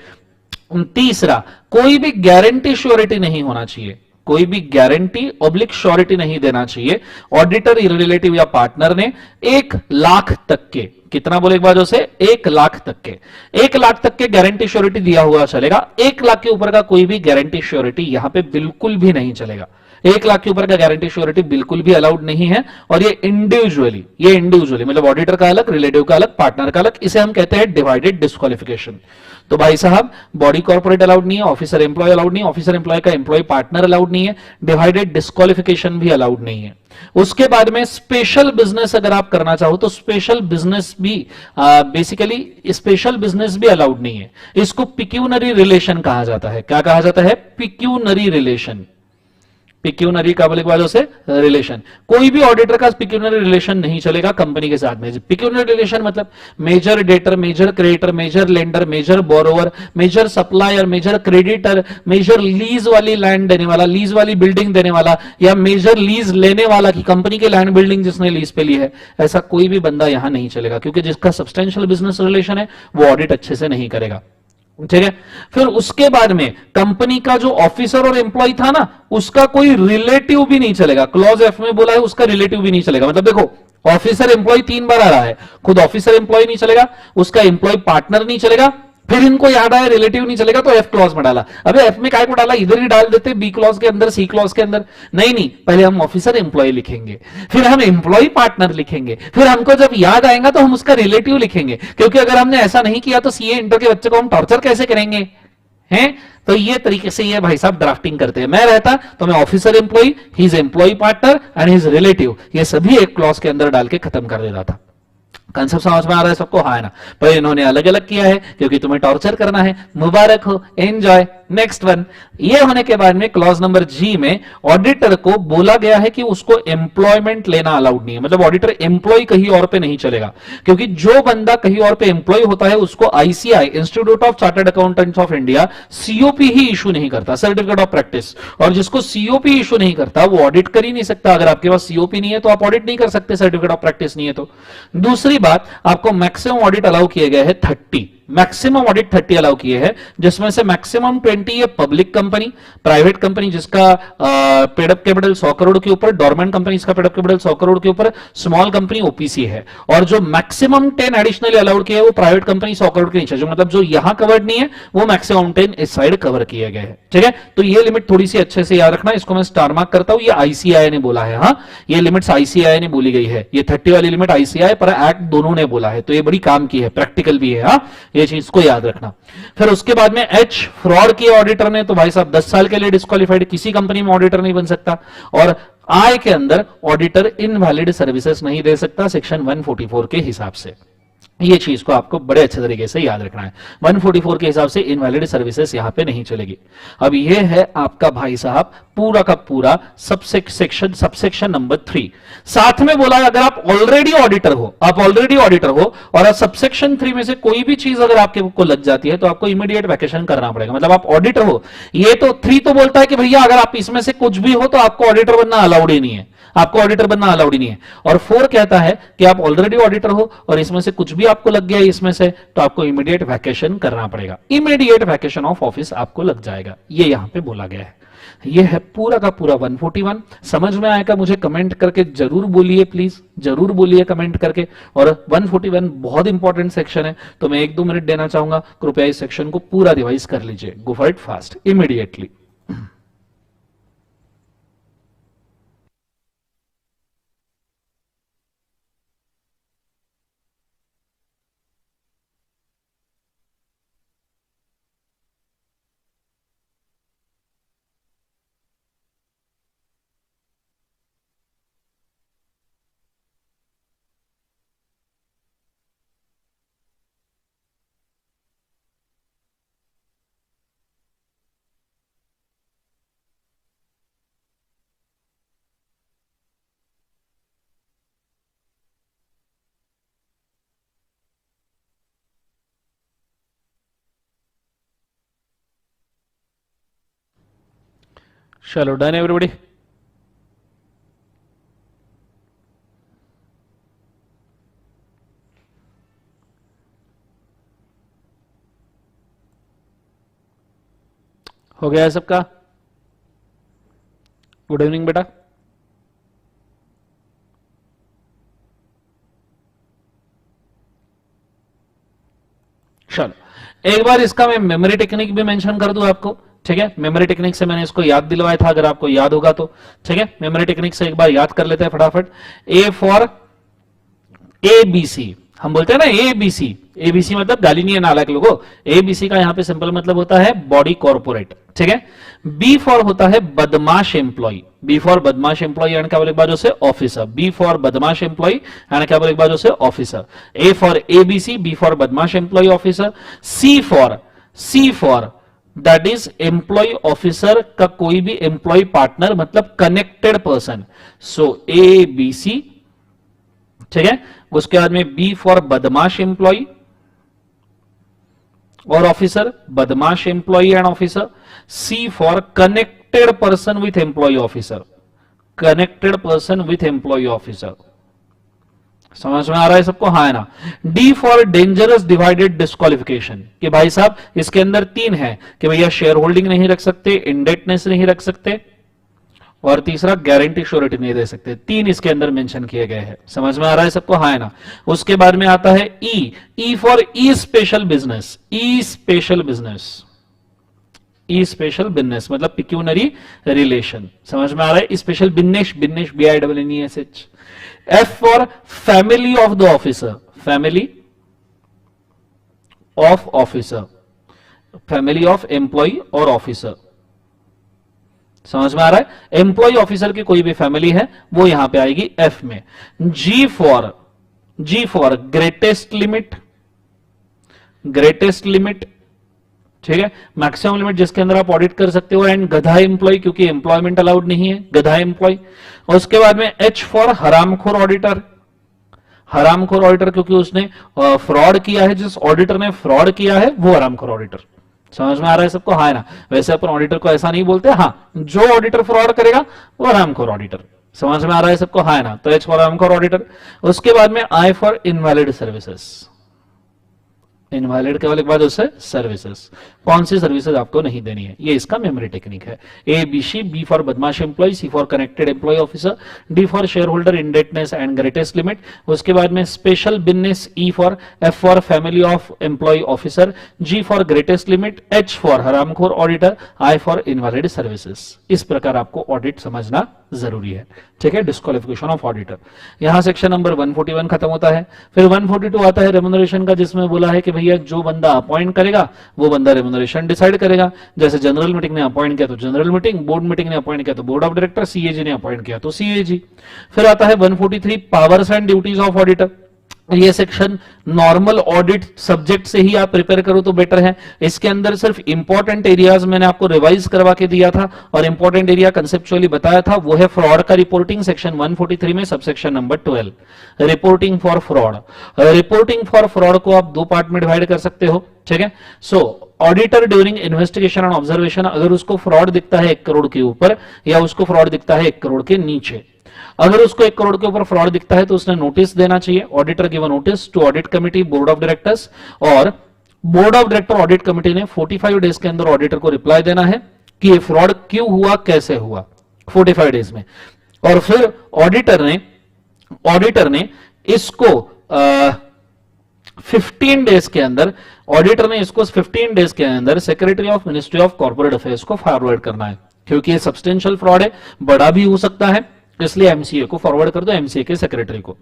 तीसरा, कोई भी गारंटी श्योरिटी नहीं होना चाहिए, कोई भी गारंटी ऑब्लिक श्योरिटी नहीं देना चाहिए। ऑडिटर, रिलेटिव या पार्टनर ने 1 लाख तक के, कितना बोले एक बार से, 1 लाख तक के, 1 लाख तक के गारंटी श्योरिटी दिया हुआ चलेगा। 1 लाख के ऊपर का कोई भी गारंटी श्योरिटी यहां पे बिल्कुल भी नहीं चलेगा। 1 लाख के ऊपर का गारंटी श्योरिटी बिल्कुल भी अलाउड नहीं है। और ये इंडिविजुअली मतलब ऑडिटर का अलग, रिलेटिव का अलग, पार्टनर का अलग, इसे हम कहते हैं डिवाइडेड डिस्क्वालिफिकेशन। तो भाई साहब बॉडी कॉर्पोरेट अलाउड नहीं है, ऑफिसर एम्प्लॉय अलाउड नहीं है, ऑफिसर एम्प्लॉय का एम्प्लॉय पार्टनर अलाउड नहीं है, डिवाइडेड डिस्क्वालिफिकेशन भी अलाउड नहीं है। उसके बाद में स्पेशल बिजनेस अगर आप करना चाहो तो स्पेशल बिजनेस भी बेसिकली स्पेशल बिजनेस भी अलाउड नहीं है। इसको पिक्यूनरी रिलेशन कहा जाता है। क्या कहा जाता है? Pecuniary relation. पिक्यूनरी का बोले वालों से रिलेशन, कोई भी ऑडिटर का पिक्यूनरी रिलेशन नहीं चलेगा कंपनी के साथ में। पिक्यूनरी रिलेशन मतलब major debtor, major creditor, major lender, major borrower, major supplier, major creditor, major lease वाली लैंड देने वाला, लीज वाली बिल्डिंग देने वाला, या मेजर लीज लेने वाला की कंपनी की लैंड बिल्डिंग जिसने लीज पे ली है, ऐसा कोई भी बंदा यहां नहीं चलेगा, क्योंकि जिसका सब्सटेंशियल बिजनेस रिलेशन है वो ऑडिट अच्छे से नहीं करेगा। ठीक है। फिर उसके बाद में कंपनी का जो ऑफिसर और एम्प्लॉय था ना, उसका कोई रिलेटिव भी नहीं चलेगा। क्लॉज एफ में बोला है उसका रिलेटिव भी नहीं चलेगा। मतलब देखो ऑफिसर एम्प्लॉय 3 बार आ रहा है, खुद ऑफिसर एम्प्लॉय नहीं चलेगा, उसका एम्प्लॉय पार्टनर नहीं चलेगा, फिर इनको याद आया रिलेटिव नहीं चलेगा तो एफ क्लॉज में डाला। अबे एफ में काय को डाला, इधर ही डाल देते बी क्लॉज के अंदर, सी क्लॉज के अंदर। नहीं, पहले हम ऑफिसर एम्प्लॉय लिखेंगे, फिर हम एम्प्लॉय पार्टनर लिखेंगे, फिर हमको जब याद आएगा तो हम उसका रिलेटिव लिखेंगे। क्योंकि अगर हमने ऐसा नहीं किया तो सीए इंटर के बच्चे को हम टॉर्चर कैसे करेंगे हैं? तो ये तरीके से ये भाई साहब ड्राफ्टिंग करते हैं। मैं रहता तो मैं officer employ, his employ partner and his relative, ये सभी एक क्लॉज के अंदर डाल के खत्म कर देता था। कंसेप्ट समझ में आ रहा है सबको? हाँ है ना? पर इन्होंने अलग अलग किया है क्योंकि तुम्हें टॉर्चर करना है। मुबारक हो, एंजॉय। नेक्स्ट वन, ये होने के बाद में क्लॉज नंबर जी में ऑडिटर को बोला गया है कि उसको एम्प्लॉयमेंट लेना अलाउड नहीं है। मतलब ऑडिटर एम्प्लॉय कहीं और पे नहीं चलेगा, क्योंकि जो बंदा कहीं और पे एम्प्लॉय होता है उसको ICI, institute of chartered accountants of India, COP he issue नहीं करता, सर्टिफिकेट ऑफ प्रैक्टिस। और जिसको सीओपी इशू नहीं करता वो ऑडिट कर ही नहीं सकता। अगर आपके पास सीओपी नहीं है तो आप ऑडिट नहीं कर सकते, सर्टिफिकेट ऑफ प्रैक्टिस नहीं है तो। दूसरी बात, आपको मैक्सिमम ऑडिट अलाउ किए गए हैं 30, मैक्सिमम ऑडिट 30 अलाउ किए हैं, जिसमें से मैक्सिमम 20 ये पब्लिक कंपनी, प्राइवेट कंपनी जिसका पेडअप कैपिटल 100 करोड़ के ऊपर, डोरमेंट कंपनी जिसका पेडअप कैपिटल 100 करोड़ के ऊपर, स्मॉल कंपनी ओपीसी है। और जो मैक्सिमम 10 एडिशनली अलाउड किए वो प्राइवेट कंपनी 100 करोड़ के नीचे, जो मतलब जो यहां कवर्ड नहीं है वो मैक्सिमम 10 इस साइड कवर किए गए हैं। ठीक है, तो ये लिमिट थोड़ी सी अच्छे से याद रखना, इसको मैं स्टार मार्क करता हूं। ये आईसीआई ने बोला है, हाँ ये लिमिट्स आईसीआई ने बोली गई है। ये 30 वाली लिमिट आईसीआई पर एक्ट दोनों ने बोला है, तो ये बड़ी काम की है, प्रैक्टिकल भी है। हाँ ये चीज को याद रखना। फिर उसके बाद में एच, फ्रॉड किया ऑडिटर ने तो भाई साहब 10 साल के लिए डिस्क्वालिफाइड, किसी कंपनी में ऑडिटर नहीं बन सकता। और आय के अंदर ऑडिटर इनवैलिड सर्विसेज नहीं दे सकता सेक्शन 144 के हिसाब से। ये चीज को आपको बड़े अच्छे तरीके से याद रखना है। 144 के हिसाब से इनवैलिड सर्विसेज यहां पे नहीं चलेगी। अब ये है आपका भाई साहब पूरा का पूरा सबसेक्शन नंबर 3। साथ में बोला अगर आप ऑलरेडी ऑडिटर हो, और सबसेक्शन 3 में से कोई भी चीज अगर आपके को लग जाती है तो आपको इमीडिएट वैकेशन करना पड़ेगा। मतलब आप ऑडिटर हो, ये तो 3 तो बोलता है कि भैया अगर आप इसमें से कुछ भी हो तो आपको ऑडिटर बनना अलाउड ही नहीं है, और 4 कहता है कि आप ऑलरेडी ऑडिटर हो और इसमें से कुछ भी आपको लग गया इसमें से तो आपको इमीडिएट वैकेशन करना पड़ेगा, इमीडिएट वैकेशन ऑफ ऑफिस आपको लग जाएगा। ये यहां पे बोला गया है। ये है पूरा का पूरा 141। समझ में आएगा मुझे कमेंट करके जरूर बोलिए, प्लीज जरूर बोलिए कमेंट करके। और 141 बहुत इंपॉर्टेंट सेक्शन है, तो मैं 1-2 मिनट देना चाहूंगा, कृपया इस सेक्शन को पूरा रिवाइज कर लीजिए। Go for it fast, immediately. चलो डन एवरीबॉडी। हो गया है सबका? गुड इवनिंग बेटा। चलो एक बार इसका मैं मेमोरी टेक्निक भी मेंशन कर दूं आपको ठीक है, मेमोरी टेक्निक से मैंने इसको याद दिलवाया था, अगर आपको याद होगा तो। ठीक है, मेमोरी टेक्निक से एक बार याद कर लेते हैं फटाफट। ए फॉर एबीसी, हम बोलते हैं ना एबीसी, एबीसी मतलब गाली नहीं है नालायक लोगों, एबीसी का यहां पे सिंपल मतलब होता है बॉडी कॉर्पोरेट। ठीक है, बी फॉर होता है बदमाश एम्प्लॉय, बी फॉर बदमाश एम्प्लॉय एंड क्या बोलेगा बाजू से ऑफिसर, बी फॉर बदमाश एम्प्लॉय एंड क्या बोलेगा बाजू से officer. A for ABC, B for बदमाश employ officer. C for that is employ officer का कोई भी एम्प्लॉय पार्टनर मतलब connected person, so A B C. ठीक है, उसके बाद में बी फॉर बदमाश एम्प्लॉय और ऑफिसर, बदमाश employ and officer. C for connected person with employ officer, connected person with employ officer. समझ में आ रहा है सबको? हाँ है ना। D for dangerous divided disqualification, कि भाई साहब इसके अंदर तीन है कि भैया शेयर होल्डिंग नहीं रख सकते, इंडेटनेस नहीं रख सकते, और तीसरा गारंटी श्योरिटी नहीं दे सकते। तीन इसके अंदर मेंशन किए गए हैं। समझ में आ रहा है सबको? हाँ है ना। उसके बाद में आता है E for E special business, E special business, E special business मतलब पिक्यूनरी रिलेशन। समझ में आ रहा है? Special business, business BINNESH। F for family of the officer, family of officer, family of employ और ऑफिसर। समझ में आ रहा है? एम्प्लॉय ऑफिसर की कोई भी फैमिली है वो यहां पे आएगी एफ में। G for greatest limit, greatest limit. ठीक है, मैक्सिमम लिमिट जिसके अंदर आप ऑडिट कर सकते हो। एंड गधा एम्प्लॉय, क्योंकि एम्प्लॉयमेंट अलाउड नहीं है, गधा एम्प्लॉय। और उसके बाद में एच फॉर हरामखोर ऑडिटर, हरामखोर ऑडिटर क्योंकि उसने फ्रॉड किया है, जिस ऑडिटर ने फ्रॉड किया है वो हरामखोर ऑडिटर। समझ में आ रहा है सबको? हाँ है ना। वैसे अपन ऑडिटर को ऐसा नहीं बोलते, हाँ जो ऑडिटर फ्रॉड करेगा वो हरामखोर ऑडिटर। समझ में आ रहा है सबको? हाँ है ना। तो एच फॉर हरामखोर ऑडिटर। उसके बाद में आई फॉर इनवैलिड सर्विसेज, इनवैलिड केवल एक बात उससे सर्विसेज, कौन सी सर्विसेज आपको नहीं देनी है, ये इसका मेमोरी टेक्निक है। A B C, B for बदमाश employ, C for connected employ officer, D for shareholder indebtedness and greatest limit. उसके बाद में special business, E for, F for family of employ officer, G for greatest limit, H for हरामखोर auditor, I for invalid services. इस प्रकार आपको audit समझना जरूरी है। ठीक है, डिस्क्वालिफिकेशन ऑफ ऑडिटर। यहां सेक्शन नंबर 141 खत्म होता है। फिर 142 आता है रेम्युनरेशन का, जिसमें बोला है कि भैया जो बंदा अपॉइंट करेगा वो बंदा रेम्युनरेशन डिसाइड करेगा। जैसे जनरल मीटिंग ने अपॉइंट किया तो जनरल मीटिंग, बोर्ड मीटिंग ने अपॉइंट किया तो बोर्ड ऑफ डायरेक्टर, सीएजी ने अपॉइंट किया तो सीएजी। फिर आता है 143 powers and duties of auditor. ये सेक्शन नॉर्मल ऑडिट सब्जेक्ट से ही आप प्रिपेयर करो तो बेटर है। इसके अंदर सिर्फ इंपॉर्टेंट एरियाज मैंने आपको रिवाइज करवा के दिया था और इंपॉर्टेंट एरिया कंसेप्चुअली बताया था, वो है फ्रॉड का रिपोर्टिंग, सेक्शन 143 में subsection number 12 reporting for fraud. Reporting for fraud को आप दो पार्ट में डिवाइड कर सकते हो। ठीक है, सो auditor during investigation and observation, अगर उसको फ्रॉड दिखता है 1 करोड़ के ऊपर या उसको फ्रॉड दिखता है 1 करोड़ के नीचे, अगर उसको 1 करोड़ के ऊपर फ्रॉड दिखता है तो उसने नोटिस देना चाहिए। Auditor give a notice to audit committee, board of directors, और board of director audit committee ने 45 डेज के अंदर ऑडिटर को रिप्लाई देना है कि ये फ्रॉड क्यों हुआ, कैसे हुआ, 45 डेज में। और फिर ऑडिटर ने इसको 15 डेज के अंदर, ऑडिटर ने इसको 15 डेज के अंदर secretary of ministry of corporate affairs को फॉरवर्ड करना है, क्योंकि ये सब्सटेंशियल फ्रॉड है, बड़ा भी हो सकता है, इसलिए एमसीए को फॉरवर्ड कर दो, एमसीए के सेक्रेटरी को।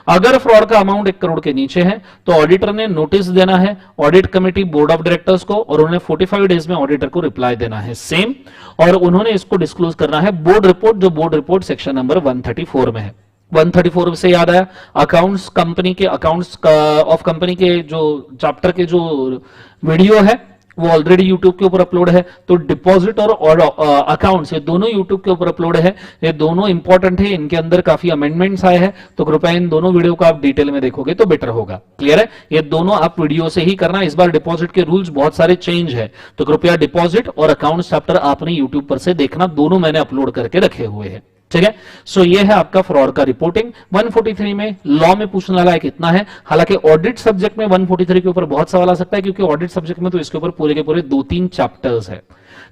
अगर फ्रॉड का अमाउंट 1 करोड़ के नीचे है तो ऑडिटर ने नोटिस देना है audit committee, board of directors को, और उन्होंने 45 डेज में ऑडिटर को रिप्लाई देना है सेम, और उन्होंने इसको डिस्क्लोज करना है बोर्ड रिपोर्ट, जो बोर्ड रिपोर्ट सेक्शन नंबर 134 में है। 134 से याद आया, अकाउंट्स कंपनी के, अकाउंट्स ऑफ कंपनी के जो चैप्टर के जो वीडियो है वो ऑलरेडी यूट्यूब के ऊपर अपलोड है। तो डिपॉजिट और अकाउंट्स, ये दोनों यूट्यूब के ऊपर अपलोड है, ये दोनों इंपॉर्टेंट है, इनके अंदर काफी अमेंडमेंट्स आए हैं, तो कृपया इन दोनों वीडियो को आप डिटेल में देखोगे तो बेटर होगा। क्लियर है? ये दोनों आप वीडियो से ही करना। इस बार डिपॉजिट के रूल्स बहुत सारे चेंज है, तो कृपया डिपॉजिट और अकाउंट्स चैप्टर आपने यूट्यूब पर से देखना, दोनों मैंने अपलोड करके रखे हुए हैं। ठीक है, सो ये है आपका फ्रॉड का रिपोर्टिंग। 143 में लॉ में पूछने वाला कितना है, हालांकि ऑडिट सब्जेक्ट में 143 के ऊपर बहुत सवाल आ सकता है, क्योंकि ऑडिट सब्जेक्ट में तो इसके ऊपर पूरे के पूरे 2-3 चैप्टर्स है।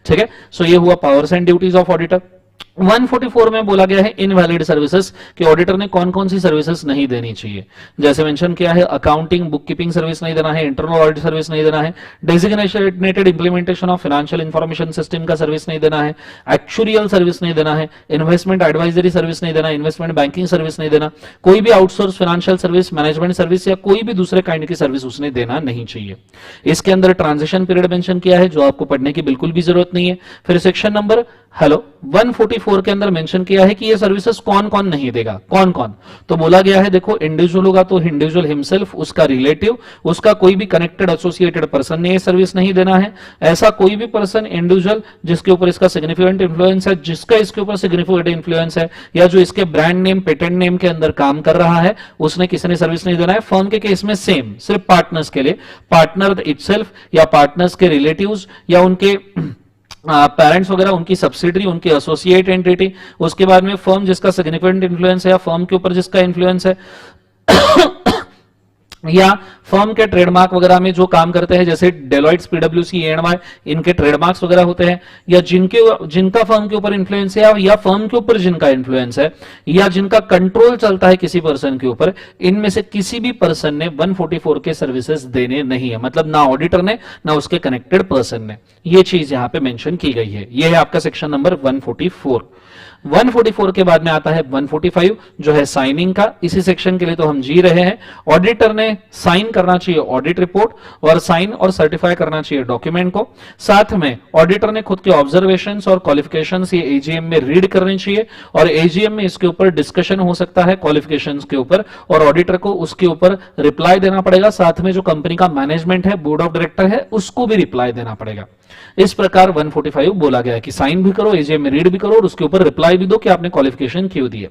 ठीक है, सो ये हुआ powers and duties of auditor. 144 में बोला गया है इनवैलिड सर्विसेज कि ऑडिटर ने कौन कौन सी सर्विसेज नहीं देनी चाहिए। जैसे मेंशन किया है, अकाउंटिंग बुक कीपिंग सर्विस नहीं देना है, इंटरनल ऑडिट सर्विस नहीं देना है, designated implementation of financial information system का सर्विस नहीं देना है, एक्चुरियल सर्विस नहीं देना है, इन्वेस्टमेंट एडवाइजरी सर्विस नहीं देना, इन्वेस्टमेंट बैंकिंग सर्विस नहीं देना, कोई भी outsource financial service, management service या कोई भी दूसरे काइंड की सर्विस उसने देना नहीं चाहिए। इसके अंदर ट्रांजिशन पीरियड मेंशन किया है जो आपको पढ़ने की बिल्कुल भी जरूरत नहीं है। फिर सेक्शन नंबर 144 के अंदर मेंशन किया है कि ये सर्विसेज कौन कौन नहीं देगा, कौन कौन। तो बोला गया है देखो, इंडिविजुअल होगा तो इंडिविजुअल हिमसेल्फ, उसका रिलेटिव, उसका कोई भी कनेक्टेड एसोसिएटेड पर्सन ने ये सर्विस नहीं देना है। ऐसा कोई भी पर्सन इंडिविजुअल जिसके ऊपर इसका सिग्निफिकेंट इंफ्लुएंस है, जिसका इसके ऊपर सिग्निफिकेंट इंफ्लुएंस है, या जो इसके ब्रांड नेम पेटेंट नेम के अंदर काम कर रहा है, उसने किसी ने सर्विस नहीं देना है। फर्म के केस में सेम, सिर्फ पार्टनर्स के लिए, पार्टनर इटसेल्फ या पार्टनर्स के रिलेटिव्स या उनके पेरेंट्स वगैरह, उनकी सब्सिडरी, उनकी एसोसिएट एंटिटी, उसके बाद में फर्म जिसका सिग्निफिकेंट इन्फ्लुएंस है या फर्म के ऊपर जिसका इन्फ्लुएंस है या फर्म के ट्रेडमार्क वगैरह में जो काम करते हैं, जैसे डेलॉइट्स, पीडब्ल्यूसी, EY, इनके ट्रेडमार्क्स वगैरह होते हैं, या जिनका फर्म के ऊपर इन्फ्लुएंस है या फर्म के ऊपर जिनका इन्फ्लुएंस है या जिनका कंट्रोल चलता है किसी पर्सन के ऊपर, इनमें से किसी भी पर्सन ने 144 के सर्विसेज देने नहीं है। मतलब ना ऑडिटर ने ना उसके कनेक्टेड पर्सन ने। ये चीज यहां पे मेंशन की गई है। ये है आपका सेक्शन नंबर 144। 144 के बाद में आता है 145 जो है साइनिंग का। इसी सेक्शन के लिए तो हम जी रहे हैं। ऑडिटर ने साइन करना चाहिए ऑडिट रिपोर्ट और साइन और सर्टिफाई करना चाहिए डॉक्यूमेंट को। साथ में ऑडिटर ने खुद के ऑब्जर्वेशंस और क्वालिफिकेशंस ये एजीएम में रीड करनी चाहिए और एजीएम में इसके ऊपर डिस्कशन हो सकता है क्वालिफिकेशंस के ऊपर और ऑडिटर को उसके ऊपर रिप्लाई देना पड़ेगा। साथ में जो कंपनी का मैनेजमेंट है, बोर्ड ऑफ डायरेक्टर है, उसको भी रिप्लाई देना पड़ेगा। इस प्रकार 145 बोला गया है कि साइन भी करो, एजीएम में रीड भी करो और उसके ऊपर रिप्लाई भी दो कि आपने क्वालिफिकेशन क्यों दी है।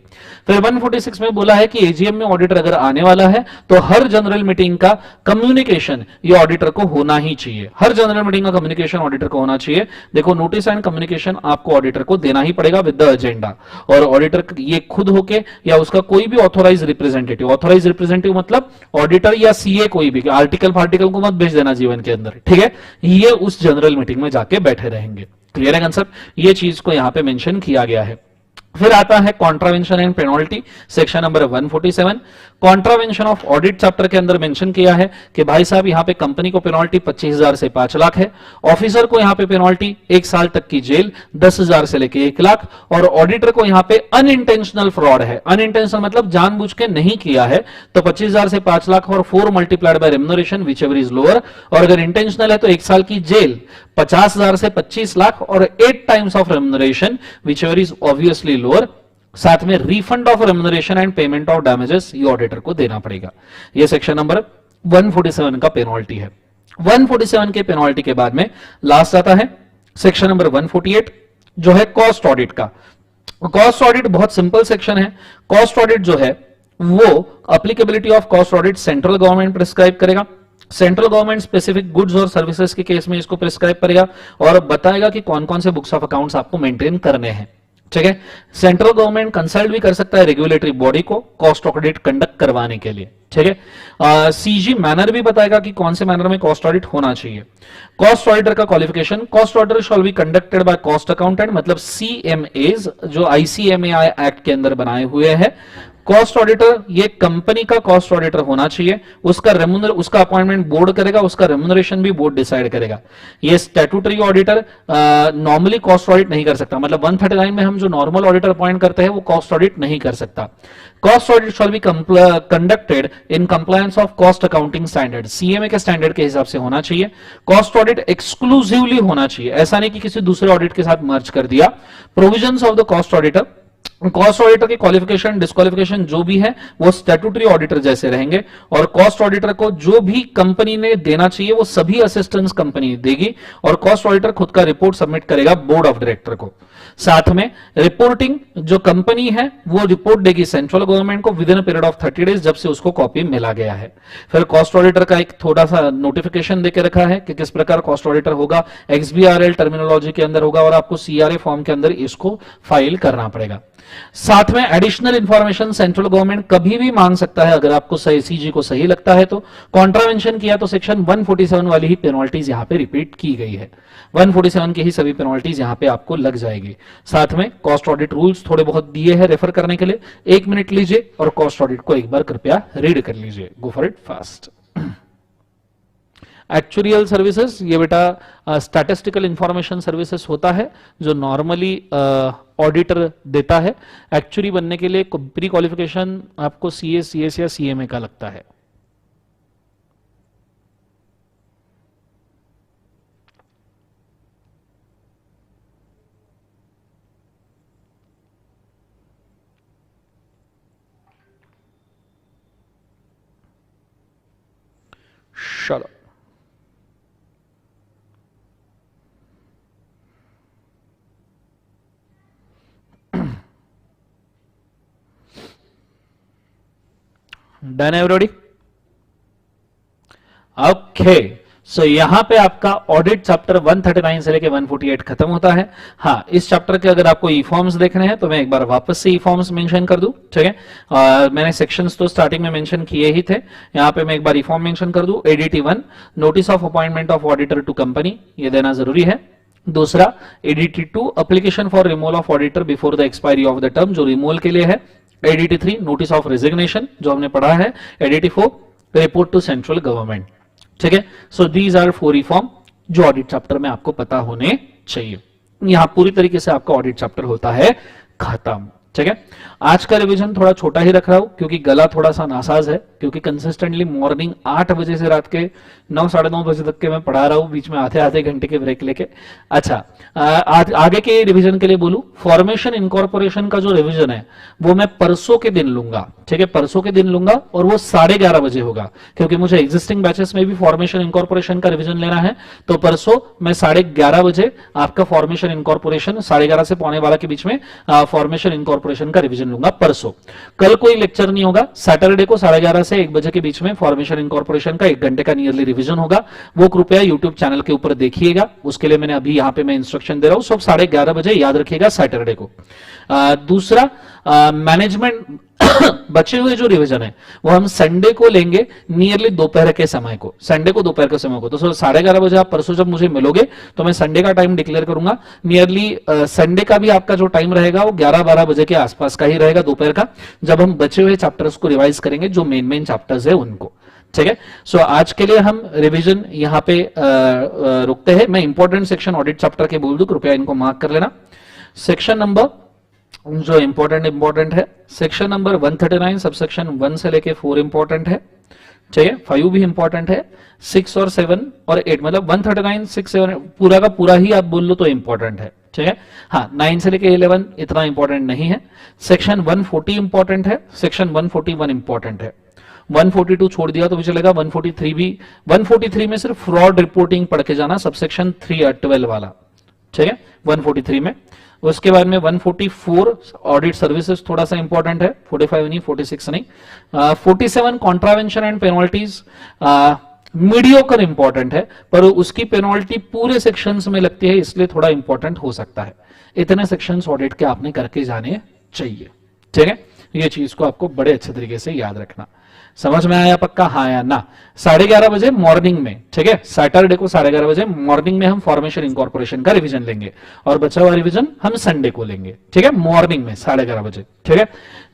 फिर 146 में बोला है कि एजीएम में ऑडिटर अगर आने वाला है तो हर जनरल मीटिंग का कम्युनिकेशन ये ऑडिटर को होना ही चाहिए। हर जनरल मीटिंग का कम्युनिकेशन ऑडिटर को होना चाहिए। देखो, नोटिस एंड कम्युनिकेशन आपको ऑडिटर को देना ही पड़ेगा विद द एजेंडा। और ऑडिटर ये खुद होके या उसका कोई भी ऑथोराइज रिप्रेजेंटेटिव मतलब ऑडिटर या सीए, कोई भी आर्टिकल फार्टिकल को मत भेज देना जीवन के अंदर, ठीक है। ये उस जनरल मीटिंग में जाके बैठे रहेंगे। क्लियर है कंसेप्ट? ये चीज को यहां पे मेंशन किया गया है। फिर आता है contravention and penalty, section number 147। Contravention of audit chapter के अंदर मेंशन किया है कि भाई साहब यहां पे कंपनी को पेनल्टी 25,000 से 5 लाख है, ऑफिसर को यहां पे पेनल्टी 1 साल तक की जेल, 10,000 से लेके 1 लाख, और ऑडिटर को यहां पे अनइंटेंशनल फ्रॉड है, अनइंटेंशनल मतलब जानबूझ के नहीं किया है, तो 25,000 से 5 लाख और 4 multiplied by remuneration which ever is lower, और अगर इंटेंशनल है तो 1 साल की जेल, 50,000 से 25 लाख और 8 times of remuneration which ever is obviously lower. साथ में refund of remuneration and payment of damages ये ऑडिटर को देना पड़ेगा। ये सेक्शन नंबर 147 का पेनल्टी है। 147 के पेनल्टी के बाद में लास्ट आता है सेक्शन नंबर 148 जो है कॉस्ट ऑडिट का। कॉस्ट ऑडिट बहुत सिंपल सेक्शन है। कॉस्ट ऑडिट जो है वो applicability of cost audit central government prescribe करेगा। सेंट्रल गवर्नमेंट स्पेसिफिक गुड्स और सर्विसेज के केस में इसको प्रिस्क्राइब करेगा और बताएगा कि कौन कौन से बुक्स ऑफ अकाउंट्स आपको मेंटेन करने हैं। ठीक है। सेंट्रल गवर्नमेंट कंसल्ट भी कर सकता है रेगुलेटरी बॉडी को कॉस्ट ऑडिट कंडक्ट करवाने के लिए। ठीक है। सीजी मैनर भी बताएगा कि कौन से मैनर में कॉस्ट ऑडिट होना चाहिए। कॉस्ट ऑडिटर का qualification, cost auditor shall be conducted by cost accountant, मतलब सीएमएज जो आईसीएमएआई एक्ट के अंदर बनाए हुए हैं। कॉस्ट ऑडिटर ये कंपनी का कॉस्ट ऑडिटर होना चाहिए। उसका अपॉइंटमेंट बोर्ड करेगा, उसका रेम्युनरेशन भी बोर्ड डिसाइड करेगा। ये statutory auditor normally cost audit नहीं कर सकता, मतलब 139 में हम जो नॉर्मल ऑडिटर अपॉइंट करते हैं वो कॉस्ट ऑडिट नहीं कर सकता। Cost audit shall be conducted in compliance of cost accounting standard, CMA के स्टैंडर्ड के हिसाब से होना चाहिए। कॉस्ट ऑडिट एक्सक्लूसिवली होना चाहिए, ऐसा नहीं कि किसी दूसरे ऑडिट के साथ मर्ज कर दिया। Provisions of the cost auditor, cost auditor की क्वालिफिकेशन डिस्क्वालिफिकेशन जो भी है वो स्टैट्यूटरी ऑडिटर जैसे रहेंगे और कॉस्ट ऑडिटर को जो भी कंपनी ने देना चाहिए वो सभी असिस्टेंस कंपनी देगी और कॉस्ट ऑडिटर खुद का रिपोर्ट सबमिट करेगा बोर्ड ऑफ डायरेक्टर को। साथ में रिपोर्टिंग जो कंपनी है वो रिपोर्ट देगी सेंट्रल गवर्नमेंट को with in period of 30 days जब से उसको कॉपी मिला गया है। फिर कॉस्ट ऑडिटर का एक थोड़ा सा नोटिफिकेशन देके रखा है कि किस प्रकार कॉस्ट ऑडिटर होगा, XBRL टर्मिनोलॉजी के अंदर होगा और आपको CRA फॉर्म के अंदर इसको फाइल करना पड़ेगा। साथ में एडिशनल इंफॉर्मेशन सेंट्रल गवर्नमेंट कभी भी मांग सकता है, अगर आपको सीजी को सही लगता है तो। कॉन्ट्रावेंशन किया तो सेक्शन 147 वाली ही पेनल्टीज यहां पे रिपीट की गई है, 147 की ही सभी पेनल्टीज यहां पे आपको लग जाएगी। साथ में कॉस्ट ऑडिट रूल्स थोड़े बहुत दिए हैं रेफर करने के लिए, 1 मिनट लीजिए और कॉस्ट ऑडिट को एक बार कृपया रीड कर लीजिए। Go for it fast. Actuarial services, ये बेटा स्टैटिस्टिकल इंफॉर्मेशन सर्विसेज होता है जो नॉर्मली ऑडिटर देता है। एक्चुरी बनने के लिए प्री क्वालिफिकेशन आपको सीए, सीएस या सीएमए का लगता है। चलो डन एवरीबॉडी? ओके, सो यहां पे आपका ऑडिट चैप्टर 139 से लेके 148 खत्म होता है। हाँ, इस चैप्टर के अगर आपको ई फॉर्म्स देखने हैं तो मैं एक बार वापस से ई फॉर्म्स मेंशन कर दूं, ठीक है। मैंने सेक्शंस तो स्टार्टिंग में मेंशन किए ही थे, यहां पे मैं एक बार ई फॉर्म मेंशन कर दूं। ADT 1 notice of appointment of auditor to company, ये देना जरूरी है। दूसरा ADT 2 application for removal of auditor before the expiry of the term, जो रिमूवल के लिए है। एडीटी 3 नोटिस ऑफ रेजिग्नेशन, जो हमने पढ़ा है। ADT 4 report to central government, ठीक है। सो दीज आर 4 रिफॉर्म जो ऑडिट चैप्टर में आपको पता होने चाहिए। यहां पूरी तरीके से आपका ऑडिट चैप्टर होता है खत्म, ठीक है। आज का रिवीजन थोड़ा छोटा ही रख रहा हूं क्योंकि गला थोड़ा सा नासाज है, क्योंकि कंसिस्टेंटली मॉर्निंग 8 बजे से रात के 9 साढ़े 9 बजे तक के मैं पढ़ा रहा हूं, बीच में आधे घंटे के ब्रेक लेके। अच्छा, आगे के रिवीजन के लिए बोलूं, फॉर्मेशन इनकॉर्पोरेशन का जो रिवीजन है वो मैं परसों के दिन लूंगा, ठीक है। परसों के दिन लूंगा और वो 11:30 बजे होगा, क्योंकि मुझे एग्जिस्टिंग बैचेस में भी फॉर्मेशन इनकॉर्पोरेशन का रिवीजन लेना है। तो परसों मैं 11:30 बजे आपका फॉर्मेशन इनकॉर्पोरेशन 11:30 से 11:45 के बीच में फॉर्मेशन इनकॉर्पोरेशन का रिवीजन लूंगा परसों। कल कोई लेक्चर नहीं होगा। सैटरडे को 11:30 से 1 बजे के बीच में फॉर्मेशन इनकॉर्पोरेशन का 1 घंटे का नियरली रिवीजन होगा, वो कृपया यूट्यूब चैनल के ऊपर देखिएगा। उसके लिए मैंने अभी यहां पे मैं इंस्ट्रक्शन दे रहा हूं, सब 11:30 बजे याद रखिएगा सैटरडे को। दूसरा, मैनेजमेंट बचे हुए जो रिवीजन है वो हम संडे को लेंगे, नियरली दोपहर के समय को, संडे को दोपहर के समय को। तो 11:30 बजे आप परसों जब मुझे मिलोगे तो मैं संडे का टाइम डिक्लेयर करूंगा। नियरली संडे का भी आपका जो टाइम रहेगा वो 11-12 बजे के आसपास का ही रहेगा दोपहर का, जब हम बचे हुए चैप्टर्स को रिवाइज करेंगे, जो मेन चैप्टर्स है उनको, ठीक है। सो आज के लिए हम रिवीजन यहां पे रुकते हैं। मैं इंपॉर्टेंट सेक्शन ऑडिट चैप्टर के बोल दूं, कृपया इनको मार्क कर लेना। सेक्शन नंबर जो इंपॉर्टेंट है, सेक्शन नंबर 139 सबसेक्शन 1 से लेके 4 इंपॉर्टेंट है, ठीक है। 5 भी इंपॉर्टेंट है, 6 और 7 और 8, मतलब 139, 6, 7 पूरा का पूरा ही आप बोल लो तो इंपॉर्टेंट है, ठीक है। हाँ, 9 से लेके 11 इतना इंपॉर्टेंट नहीं है। सेक्शन 140 इंपॉर्टेंट है, सेक्शन 141 इंपॉर्टेंट है। 142 छोड़ दिया तो भी चलेगा, 143 भी। 143 में सिर्फ फ्रॉड रिपोर्टिंग पढ़ के जाना, सबसेक्शन 3-12 वाला, ठीक है, 143 में। उसके बाद में 144 ऑडिट सर्विसेज थोड़ा सा इंपॉर्टेंट है, 45 नहीं, 46 नहीं। 47 contravention and penalties mediocre important है, पर उसकी पेनल्टी पूरे सेक्शंस में लगती है, इसलिए थोड़ा इंपॉर्टेंट हो सकता है। इतने सेक्शंस ऑडिट के आपने करके जाने चाहिए, ठीक है। ये चीज को आपको बड़े अच्छे तरीके से याद रखना। समझ में आया पक्का? हाँ या ना? 11:30 बजे मॉर्निंग में, ठीक है, सैटरडे को 11:30 बजे मॉर्निंग में हम फॉर्मेशन इनकॉर्पोरेशन का रिवीजन लेंगे और बचा हुआ रिवीजन हम संडे को लेंगे, ठीक है, मॉर्निंग में 11:30 बजे, ठीक है।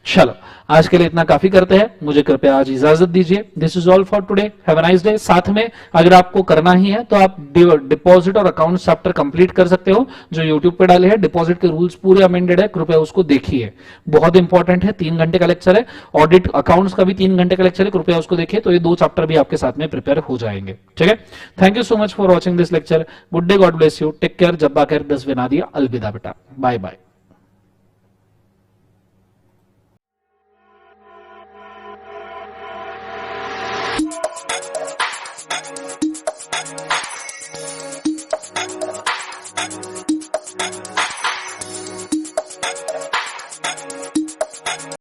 चलो, आज के लिए इतना काफी करते हैं, मुझे कृपया आज इजाजत दीजिए। This is all for today, have a nice day. साथ में अगर आपको करना ही है तो आप डिपॉजिट और अकाउंट चैप्टर कंप्लीट कर सकते हो, जो यूट्यूब पे डाले हैं। डिपॉजिट के रूल्स पूरे अमेंडेड है, कृपया उसको देखिए, बहुत इंपॉर्टेंट है। 3 घंटे का लेक्चर है, ऑडिट अकाउंट्स का भी 3 घंटे का लेक्चर है, कृपया उसको देखिए। तो ये 2 चैप्टर भी आपके साथ में प्रिपेयर हो जाएंगे, ठीक है। Thank you so much for watching this lecture. Good day, God bless you, take care, जब्बा खैर, 10 विना दिया, अलविदा बेटा, बाय बाय।